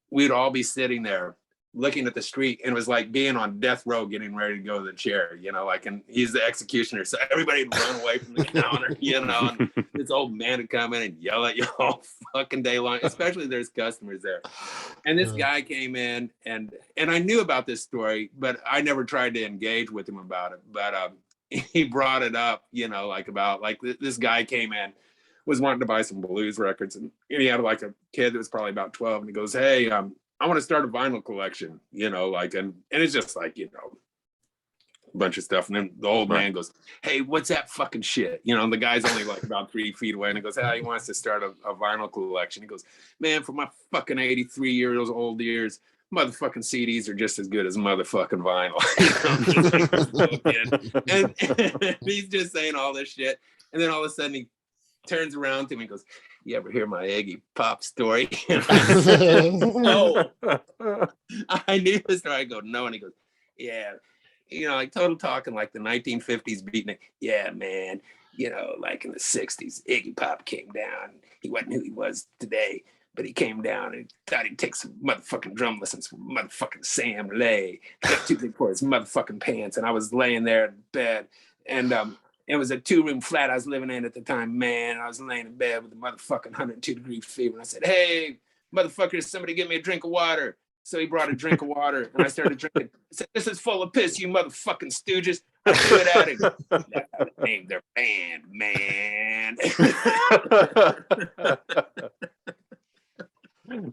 we'd all be sitting there looking at the street, and it was like being on death row getting ready to go to the chair, you know, like, and he's the executioner, so everybody would run away from the counter, you know, and this old man would come in and yell at you all fucking day long, especially there's customers there. And this guy came in, and I knew about this story, but I never tried to engage with him about it. But he brought it up, you know, like about like this guy came in, was wanting to buy some blues records, and he had like a kid that was probably about 12, and he goes, hey, I want to start a vinyl collection, you know, like, and it's just like, you know, a bunch of stuff. And then the old man goes, hey, what's that fucking shit? You know, and the guy's only like about 3 feet away, and he goes, hey, he wants to start a vinyl collection. He goes, man, for my fucking 83 years old years, motherfucking CDs are just as good as motherfucking vinyl. And he's just saying all this shit. And then all of a sudden he turns around to me and goes, you ever hear my Iggy Pop story? And I said, no. I knew the story. I go, no. And he goes, yeah. You know, like total talking like the 1950s beatnik. Yeah, man. You know, like in the 60s, Iggy Pop came down. He wasn't who he was today, but he came down and thought he'd take some motherfucking drum lessons from motherfucking Sam Lay. Got too big for his motherfucking pants. And I was laying there in bed, and it was a 2-room flat I was living in at the time, man. I was laying in bed with a motherfucking 102-degree fever. And I said, hey, motherfuckers, somebody give me a drink of water. So he brought a drink of water, and I started drinking. I said, this is full of piss, you motherfucking stooges. I threw it at him. That's how they named their band, man.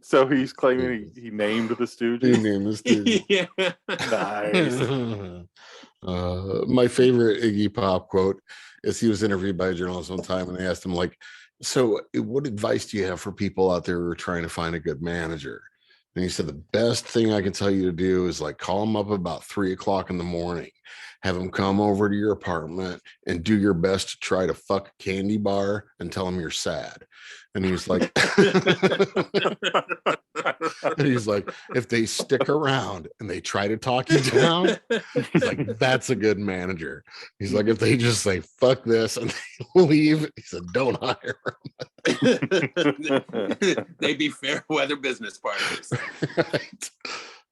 So he's claiming he named the Stooges? He named the Stooges. Nice. My favorite Iggy Pop quote is he was interviewed by a journalist one time, and they asked him, like, so what advice do you have for people out there who are trying to find a good manager? And he said, the best thing I can tell you to do is like call them up about 3 o'clock in the morning, have them come over to your apartment and do your best to try to fuck a candy bar and tell them you're sad. And he's like, and he's like, if they stick around and they try to talk you down, he's like, that's a good manager. He's like, if they just say fuck this and they leave, he said, don't hire them. They be fair weather business partners.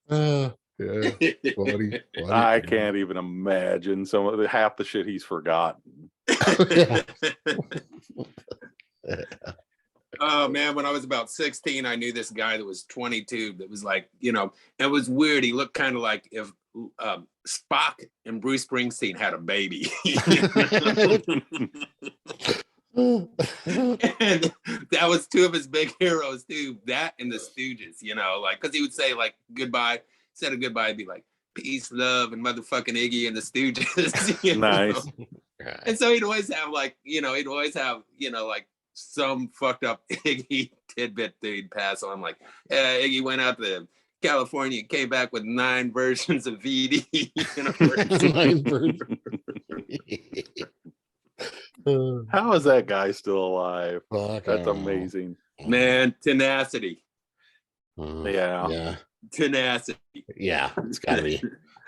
Right. Yeah. Funny. I can't even imagine some of half the shit he's forgotten. Oh man, when I was about 16, I knew this guy that was 22 that was like, you know, it was weird. He looked kind of like if Spock and Bruce Springsteen had a baby. And that was two of his big heroes too, that and the Stooges, you know, like, because he would say like goodbye, instead of goodbye, it'd be like peace, love, and motherfucking Iggy and the Stooges. You know? Nice. And so he'd always have like, you know, like some fucked up Iggy tidbit that he'd pass on, like, Iggy went out to California and came back with 9 versions of VD. You know? 9 versions. How is that guy still alive? That's amazing. amazing. Man, tenacity. Yeah. Tenacity. Yeah, it's gotta be.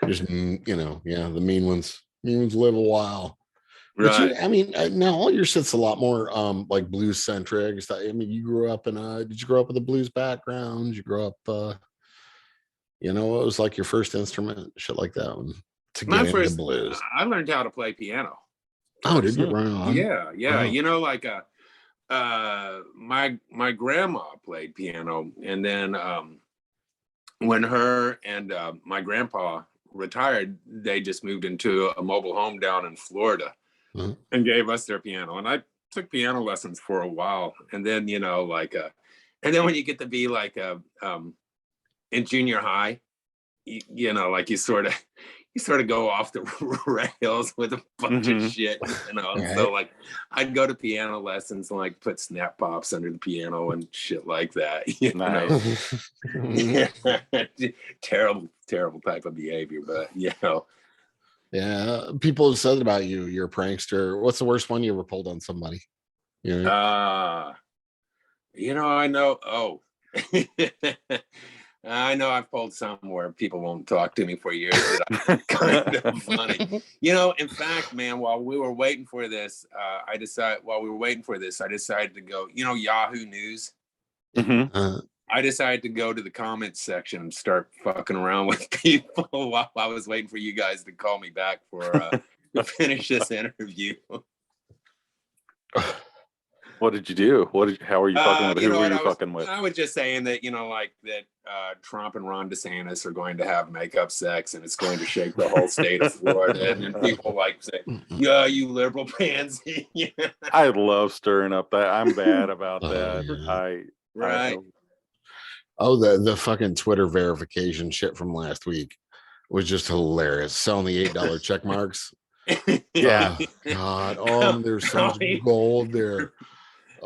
Just, you know, the mean ones live a while. Right. I mean, now all your shit's a lot more like blues centric. I mean, you grew up did you grow up with a blues background? Did you grow up you know, what was like your first instrument, shit like that one to get into blues? I learned how to play piano. Oh, did you? Right on. Yeah. Wow. You know, like my grandma played piano, and then when her and my grandpa retired, they just moved into a mobile home down in Florida. Mm-hmm. And gave us their piano, and I took piano lessons for a while, and then you know, like and then when you get to be like in junior high, you know, like you sort of go off the rails with a bunch of shit, you know. Right. So like I'd go to piano lessons and like put snap pops under the piano and shit like that, you know. terrible type of behavior, but you know. Yeah, people have said about you, you're a prankster. What's the worst one you ever pulled on somebody? You know? I know. Oh, I know I've pulled some where people won't talk to me for years. That's kind of funny. In fact, man, while we were waiting for this, I decided to go, Yahoo News. Mm-hmm. I decided to go to the comments section and start fucking around with people while I was waiting for you guys to call me back for to finish this interview. What did you do? How are you fucking with? Who were you fucking with? I was just saying that, Trump and Ron DeSantis are going to have makeup sex and it's going to shake the whole state of Florida. And then people say, yeah, you liberal pansy. I love stirring up that. I'm bad about that. Yeah. Right. The fucking Twitter verification shit from last week was just hilarious. Selling the $8 check marks. Yeah. God. Oh, there's so much gold there.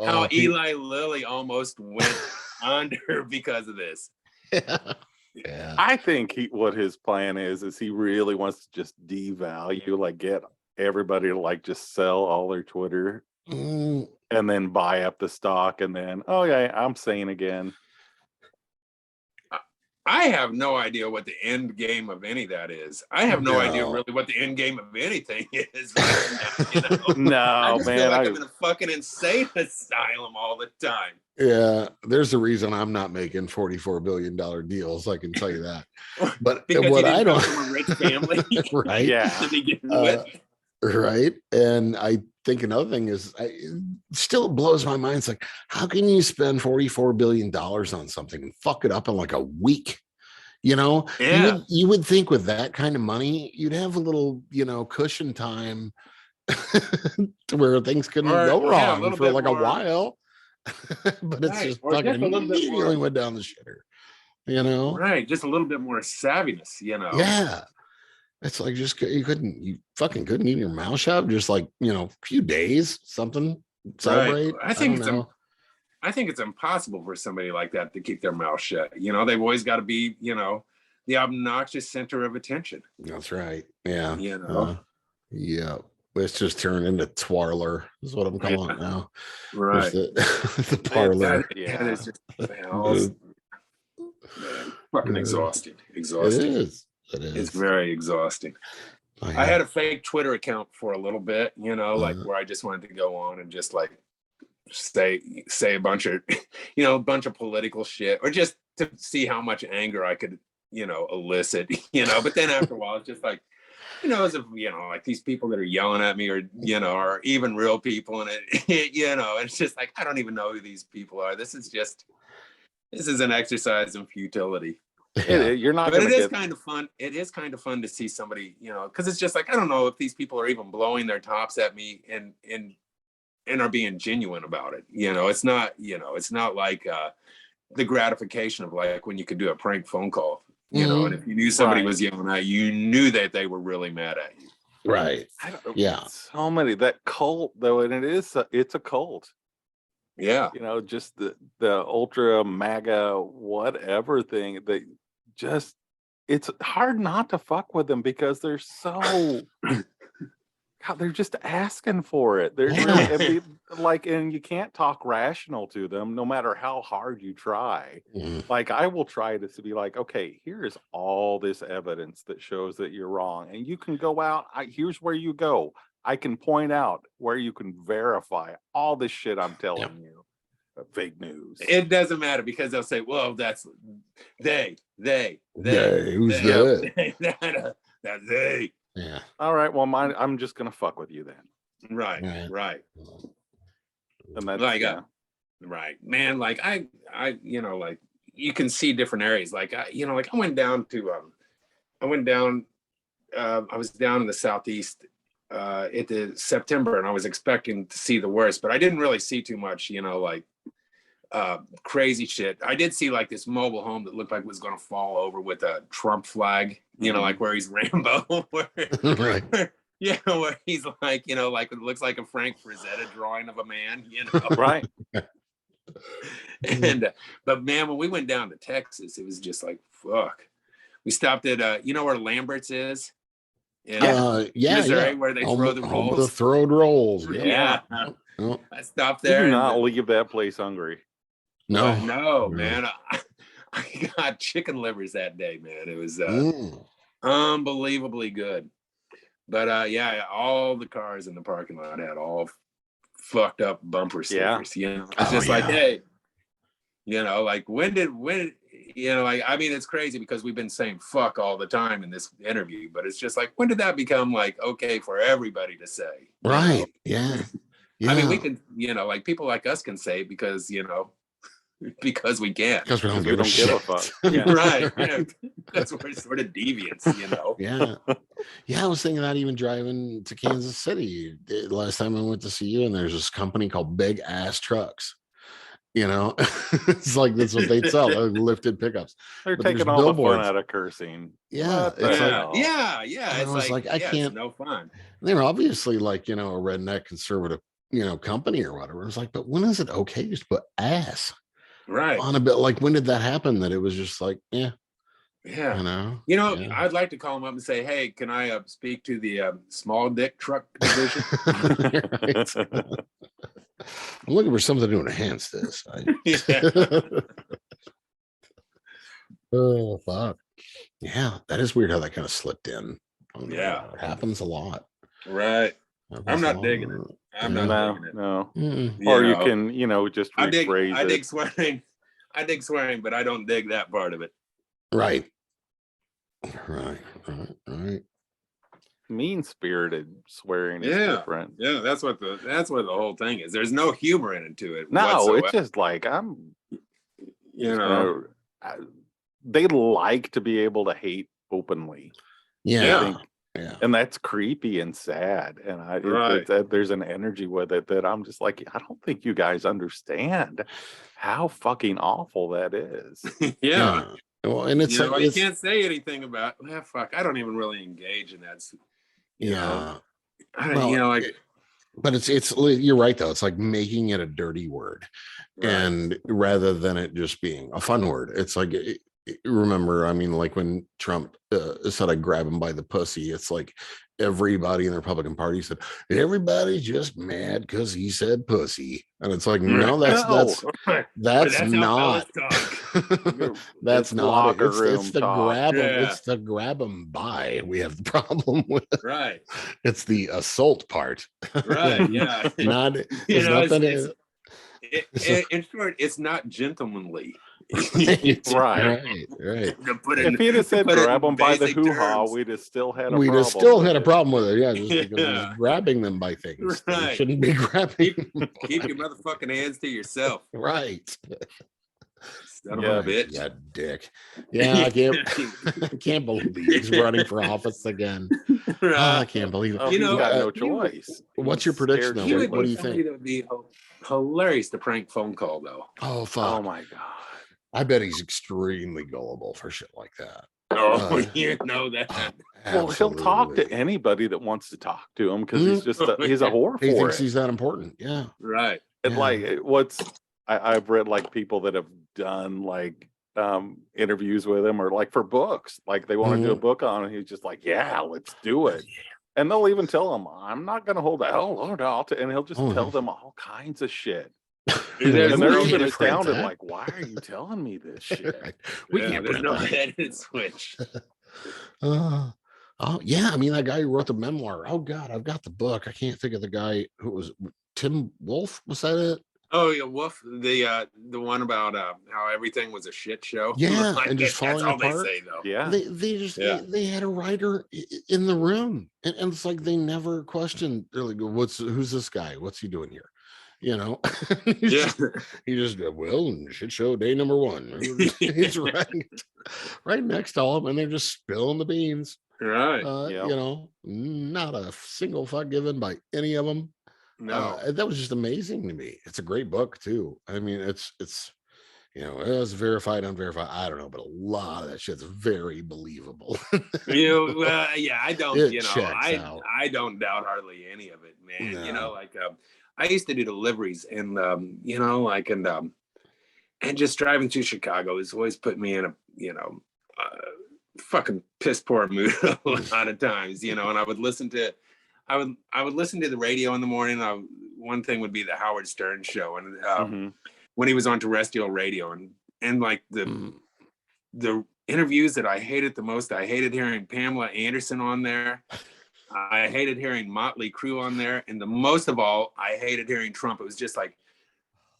How Eli Lilly almost went under because of this. Yeah. I think what his plan is he really wants to just devalue, like get everybody to like just sell all their Twitter and then buy up the stock and then, oh yeah, I'm sane again. I have no idea what the end game of any of that is. I have no idea really what the end game of anything is right now. No, I just man. feel like I'm in a fucking insane asylum all the time. Yeah, there's a reason I'm not making $44 billion deals. I can tell you that. But because what I don't, come from a rich family, right? Yeah, right. And I think another thing is, it still blows my mind. It's like, how can you spend $44 billion on something and fuck it up in like a week? Yeah. You would think with that kind of money, you'd have a little, cushion time to where things couldn't go wrong for like a while. But it's just fucking immediately went down the shitter, Right. Just a little bit more savviness, Yeah. It's like you fucking couldn't keep your mouth shut, just like, a few days, something, celebrate. Right. I think it's impossible for somebody like that to keep their mouth shut. They've always got to be, the obnoxious center of attention. That's right. Yeah. Yeah. It's just turned into twirler is what I'm calling it now. Right. The parlor. Yeah. It's just fucking exhausting. Exhausting. It is. It's very exhausting. I had a fake Twitter account for a little bit, where I just wanted to go on and just like say a bunch of, a bunch of political shit, or just to see how much anger I could, elicit, but then after a while, it's just like, as if, like these people that are yelling at me or, are even real people. And it's just like, I don't even know who these people are. This is an exercise in futility. You're not, but it is kind of fun. It is kind of fun to see somebody, because it's just like, I don't know if these people are even blowing their tops at me and are being genuine about it. It's not like the gratification of like when you could do a prank phone call, and if you knew somebody was yelling at you, you knew that they were really mad at you. Right. Yeah. So many, that cult though, and it's a cult. Yeah. Just the ultra MAGA whatever thing, it's hard not to fuck with them because they're so God, they're just asking for it. They're and you can't talk rational to them no matter how hard you try. Like I will try to be like, okay, here's all this evidence that shows that you're wrong. And you can go out, here's where you go. I can point out where you can verify all this shit I'm telling you. Fake news. It doesn't matter because they'll say, well, that's they. Who's that? That's they. Yeah. All right. Well, I'm just gonna fuck with you then. Right. And that's like, right, man. Like I, like you can see different areas. Like I went down to, I was down in the Southeast at the September, and I was expecting to see the worst, but I didn't really see too much. Crazy shit. I did see like this mobile home that looked like it was going to fall over with a Trump flag, like where he's Rambo, right. Where he's like, like it looks like a Frank Frazetta drawing of a man, Right. And but man, when we went down to Texas, it was just like fuck. We stopped at where Lambert's is? Missouri, where they throw the rolls. The throwed rolls. Yeah. Oh. I stopped there. You do not leave that place hungry. No, man. I got chicken livers that day, man. It was unbelievably good. But all the cars in the parking lot had all fucked up bumper stickers. You know, it's just like, hey, you know, like when you know, like, I mean, it's crazy because we've been saying fuck all the time in this interview, but it's just like, when did that become like okay for everybody to say? Right. Yeah. I mean, we can, you know, like people like us can say because, you know, because we can. Because we don't give a fuck. Yeah. Right. Yeah. That's we're sort of deviants, you know. Yeah. I was thinking that even driving to Kansas City last time I went to see you, and there's this company called Big Ass Trucks. You know, it's like that's what they sell, lifted pickups. They're taking all the fun out of cursing. Yeah. It's like I can't. It's no fun. They're obviously like, you know, a redneck conservative, you know, company or whatever. It's like, but when is it okay just to put ass on a bit? Like, when did that happen? That it was just like, you know, I'd like to call them up and say, hey, can I speak to the small dick truck division? I'm looking for something to enhance this. Oh fuck. Yeah, that is weird how that kind of slipped in. Yeah, it happens a lot. Right. I'm not digging it. I'm not digging it. No. Or you can, you know, just rephrase it. I dig swearing, but I don't dig that part of it. Right. Mean-spirited swearing is different. Yeah, that's what the whole thing is. There's no humor into it. No, whatsoever. It's just like they like to be able to hate openly. Yeah. And that's creepy and sad. And there's an energy with it that I'm just like, I don't think you guys understand how fucking awful that is. Yeah. Well, and it's you can't say anything about fuck. I don't even really engage in that. But it's you're right though. It's like making it a dirty word, and rather than it just being a fun word, it's like remember, I mean, like when Trump said I grab him by the pussy, it's like everybody in the Republican Party said everybody's just mad because he said pussy, and it's like no, that's not that's not it's the grab him, it's the grab him by we have the problem with. Right. It's the assault part. Right. Yeah. Not in short, it's not gentlemanly. Right. If he'd have said grab them by the hoo-ha, we'd have still had a problem with it. Yeah, just because he's grabbing them by things. Right. You shouldn't be grabbing. Keep your motherfucking hands to yourself. Right. Son of a bitch. Yeah, dick. Yeah, I can't believe he's running for office again. Right. I can't believe it. He's got no choice. What's your prediction though? What do you think? That would be hilarious to prank phone call though. Oh fuck. Oh my god. I bet he's extremely gullible for shit like that. Oh, you know that. Well, he'll talk to anybody that wants to talk to him because he's just he's a whore for he thinks he's that important. Yeah. Right. And like I've read like people that have done like interviews with him or like for books, like they want to do a book on it. He's just like, yeah, let's do it. And they'll even tell him, I'm not going to hold that. And he'll just tell them all kinds of shit. And they're even astounded, like, why are you telling me this shit? We can't there's no edit switch. Oh yeah, I mean that guy who wrote the memoir. Oh god, I've got the book. I can't think of the guy who was Tim Wolf. Was that it? Oh yeah, Wolf, the one about how everything was a shit show. Yeah, like, and just falling apart. They say, though. Yeah, they had a writer in the room, and it's like they never questioned. They're like, who's this guy? What's he doing here? You know, he just shit show day number 1. He's right next to him, and they're just spilling the beans. Right. You know, not a single fuck given by any of them. No, that was just amazing to me. It's a great book too. I mean, it's you know, it was verified, unverified. I don't know, but a lot of that shit's very believable. I don't. I don't doubt hardly any of it, man. No. You know, like I used to do deliveries, and you know, like and just driving through Chicago has always put me in a fucking piss poor mood a lot of times, you know, and I would listen to the radio in the morning. One thing would be the Howard Stern show, and when he was on terrestrial radio, and like the interviews that I hated the most, I hated hearing Pamela Anderson on there. I hated hearing Motley Crue on there, and the most of all, I hated hearing Trump. It was just like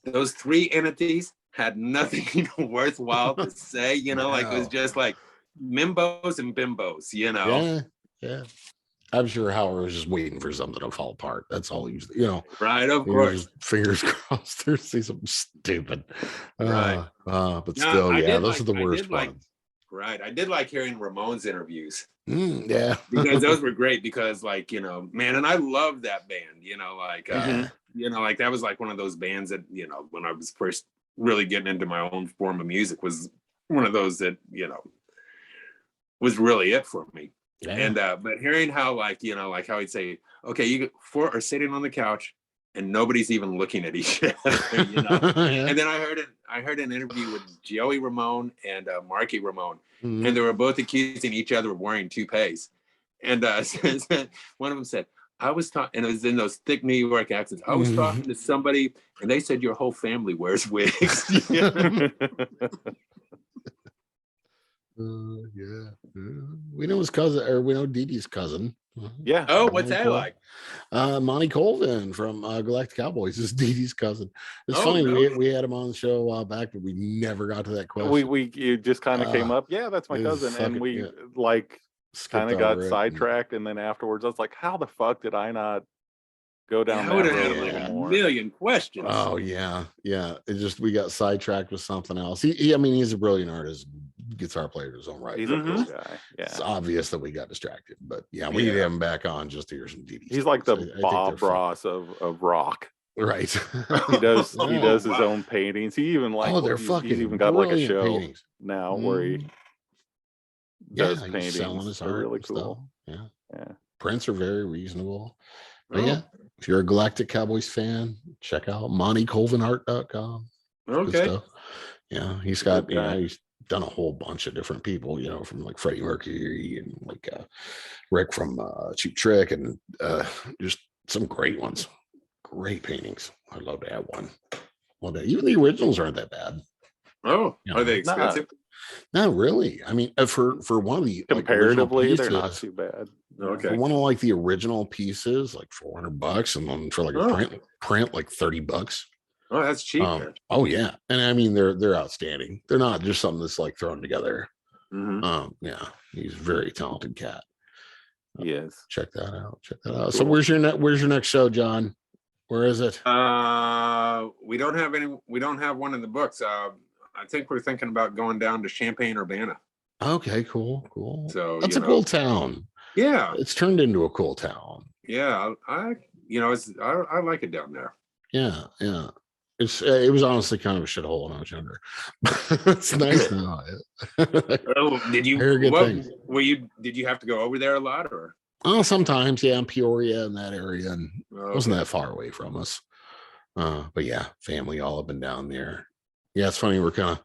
those three entities had nothing worthwhile to say, you know, like it was just like mimbos and bimbos, you know. Yeah. I'm sure Howard was just waiting for something to fall apart. That's all he was, you know. Right, of course. Fingers crossed to see something stupid. Right. But still, those are the worst ones. Right. I did like hearing Ramones interviews. Yeah. Because those were great because, like, you know, man, and I love that band, you know, like, you know, like that was like one of those bands that, you know, when I was first really getting into my own form of music, was one of those that, you know, was really it for me. Yeah. And but hearing how, like, you know, like how he'd say, okay, you four are sitting on the couch and nobody's even looking at each other, you know. And then I heard an interview with Joey Ramone and Marky Ramone, and they were both accusing each other of wearing toupees. And one of them said, I was talking, and it was in those thick New York accents, I was talking to somebody and they said your whole family wears wigs. We know his cousin, or we know Dee Dee's cousin. Yeah. Oh, what's that like? Monty Colvin from Galactic Cowboys is Dee Dee's cousin. It's funny. No. We had him on the show a while back, but we never got to that question. You just kind of came up. Yeah, that's my cousin, and we like kind of got sidetracked, and then afterwards, I was like, "How the fuck did I not go down that road like a million questions?" Oh yeah. It just, we got sidetracked with something else. He's a brilliant artist, guitar player in his own right. He's a cool guy. Yeah, it's obvious that we got distracted, but we need him back on just to hear some DDs. He's like the Bob Ross of rock. Right. He does his own paintings. He even he's even got like a show paintings now where he does paintings. Selling his art. They're really cool. Stuff. Yeah. Prints are very reasonable. But if you're a Galactic Cowboys fan, check out MontyColvinArt.com. Okay. Yeah, he's got he's done a whole bunch of different people, you know, from like Freddie Mercury and like Rick from Cheap Trick, and just some great ones. Great paintings. I'd love to have one. Well, even the originals aren't that bad. Oh, are they expensive? Not really. I mean, for one of the comparatively, like, they're not too bad. Okay. For one of like the original pieces, like $400, and then for like a print like $30. Oh, that's cheap. Oh yeah, and I mean they're outstanding. They're not just something that's like thrown together. Yeah, he's a very talented cat. Yes. Check that out. Cool. So where's your next show, John? Where is it? We don't have one in the books. I think we're thinking about going down to Champaign-Urbana. Okay, cool. So that's a cool town. Yeah, it's turned into a cool town. Yeah, I like it down there. Yeah. It was honestly kind of a shithole when I was younger. It's nice now. Did you? Did you have to go over there a lot, or? Oh, sometimes, in Peoria and that area, and it wasn't that far away from us. But yeah, family all up and down there. Yeah, it's funny. We're kind of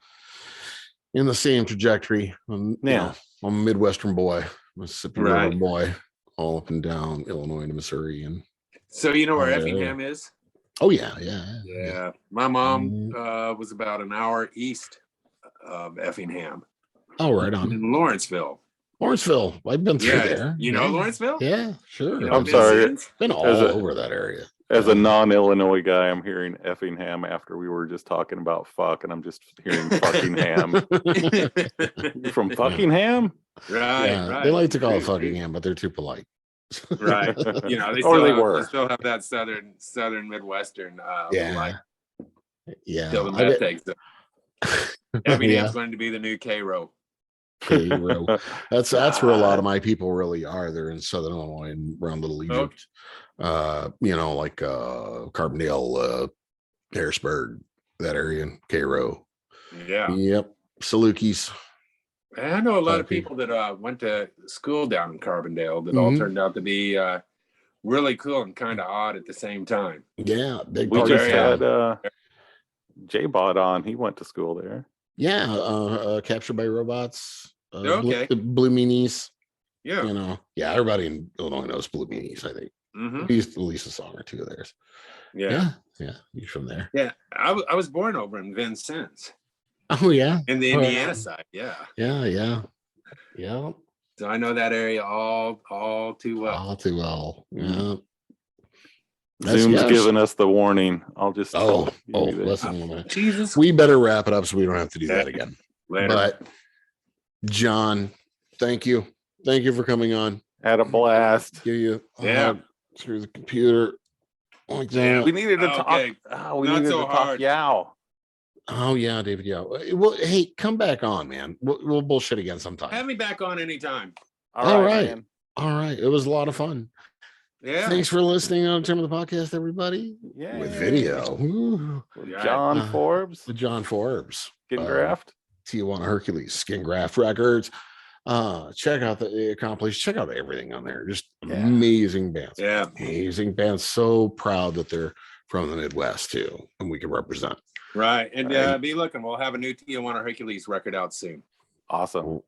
in the same trajectory. I'm a Midwestern boy, Mississippi River boy, all up and down Illinois to Missouri, and so you know where Effingham is. Oh yeah. My mom was about an hour east of Effingham. Oh, right on. In Lawrenceville. I've been through there. You know Lawrenceville? Yeah, sure. I'm sorry. Been all over that area. As a non-Illinois guy, I'm hearing Effingham after we were just talking about fuck, and I'm just hearing fucking ham. You're from Fuckingham? Right. They like to call it Fuckingham, but they're too polite. Right. You know, they still have that southern Midwestern still the takes. Effingham's going to be the new Cairo. That's where a lot of my people really are. They're in Southern Illinois and around Little Egypt. Like Carbondale, Harrisburg, that area, Cairo. Yeah. Yep. Salukis. I know a lot of people that went to school down in Carbondale that all turned out to be really cool and kind of odd at the same time. Yeah. We just had J-Bot on. He went to school there. Yeah. Captured by Robots. Okay. Blue Meanies. Yeah. You know, yeah, everybody in Illinois knows Blue Meanies, I think. At least a song or two of theirs. Yeah. You're from there. Yeah. I was born over in Vincennes. Oh, yeah. In the Indiana side. Yeah. Yeah. So I know that area all too well. All too well. Yeah. Zoom's giving us the warning. I'll just listen. Jesus. We better wrap it up so we don't have to do that again. Later. But John, thank you. Thank you for coming on. Had a blast. Give you through the computer like that. We needed to talk. We needed to talk Yow. Oh yeah, David Yow. Well, hey, come back on, man. We'll bullshit again sometime. Have me back on anytime. All right. All right. It was a lot of fun. Yeah. Thanks for listening on Undetermined the Podcast, everybody. Yeah. With video. With John Forbes. With John Forbes. SKiN GRAFT. Tijuana Hercules. SKiN GRAFT Records. Check out the Accomplished. Check out everything on there. Just amazing bands. Yeah. Amazing bands. So proud that they're from the Midwest too. And we can represent. Right. And be looking. We'll have a new Tijuana Hercules record out soon. Awesome.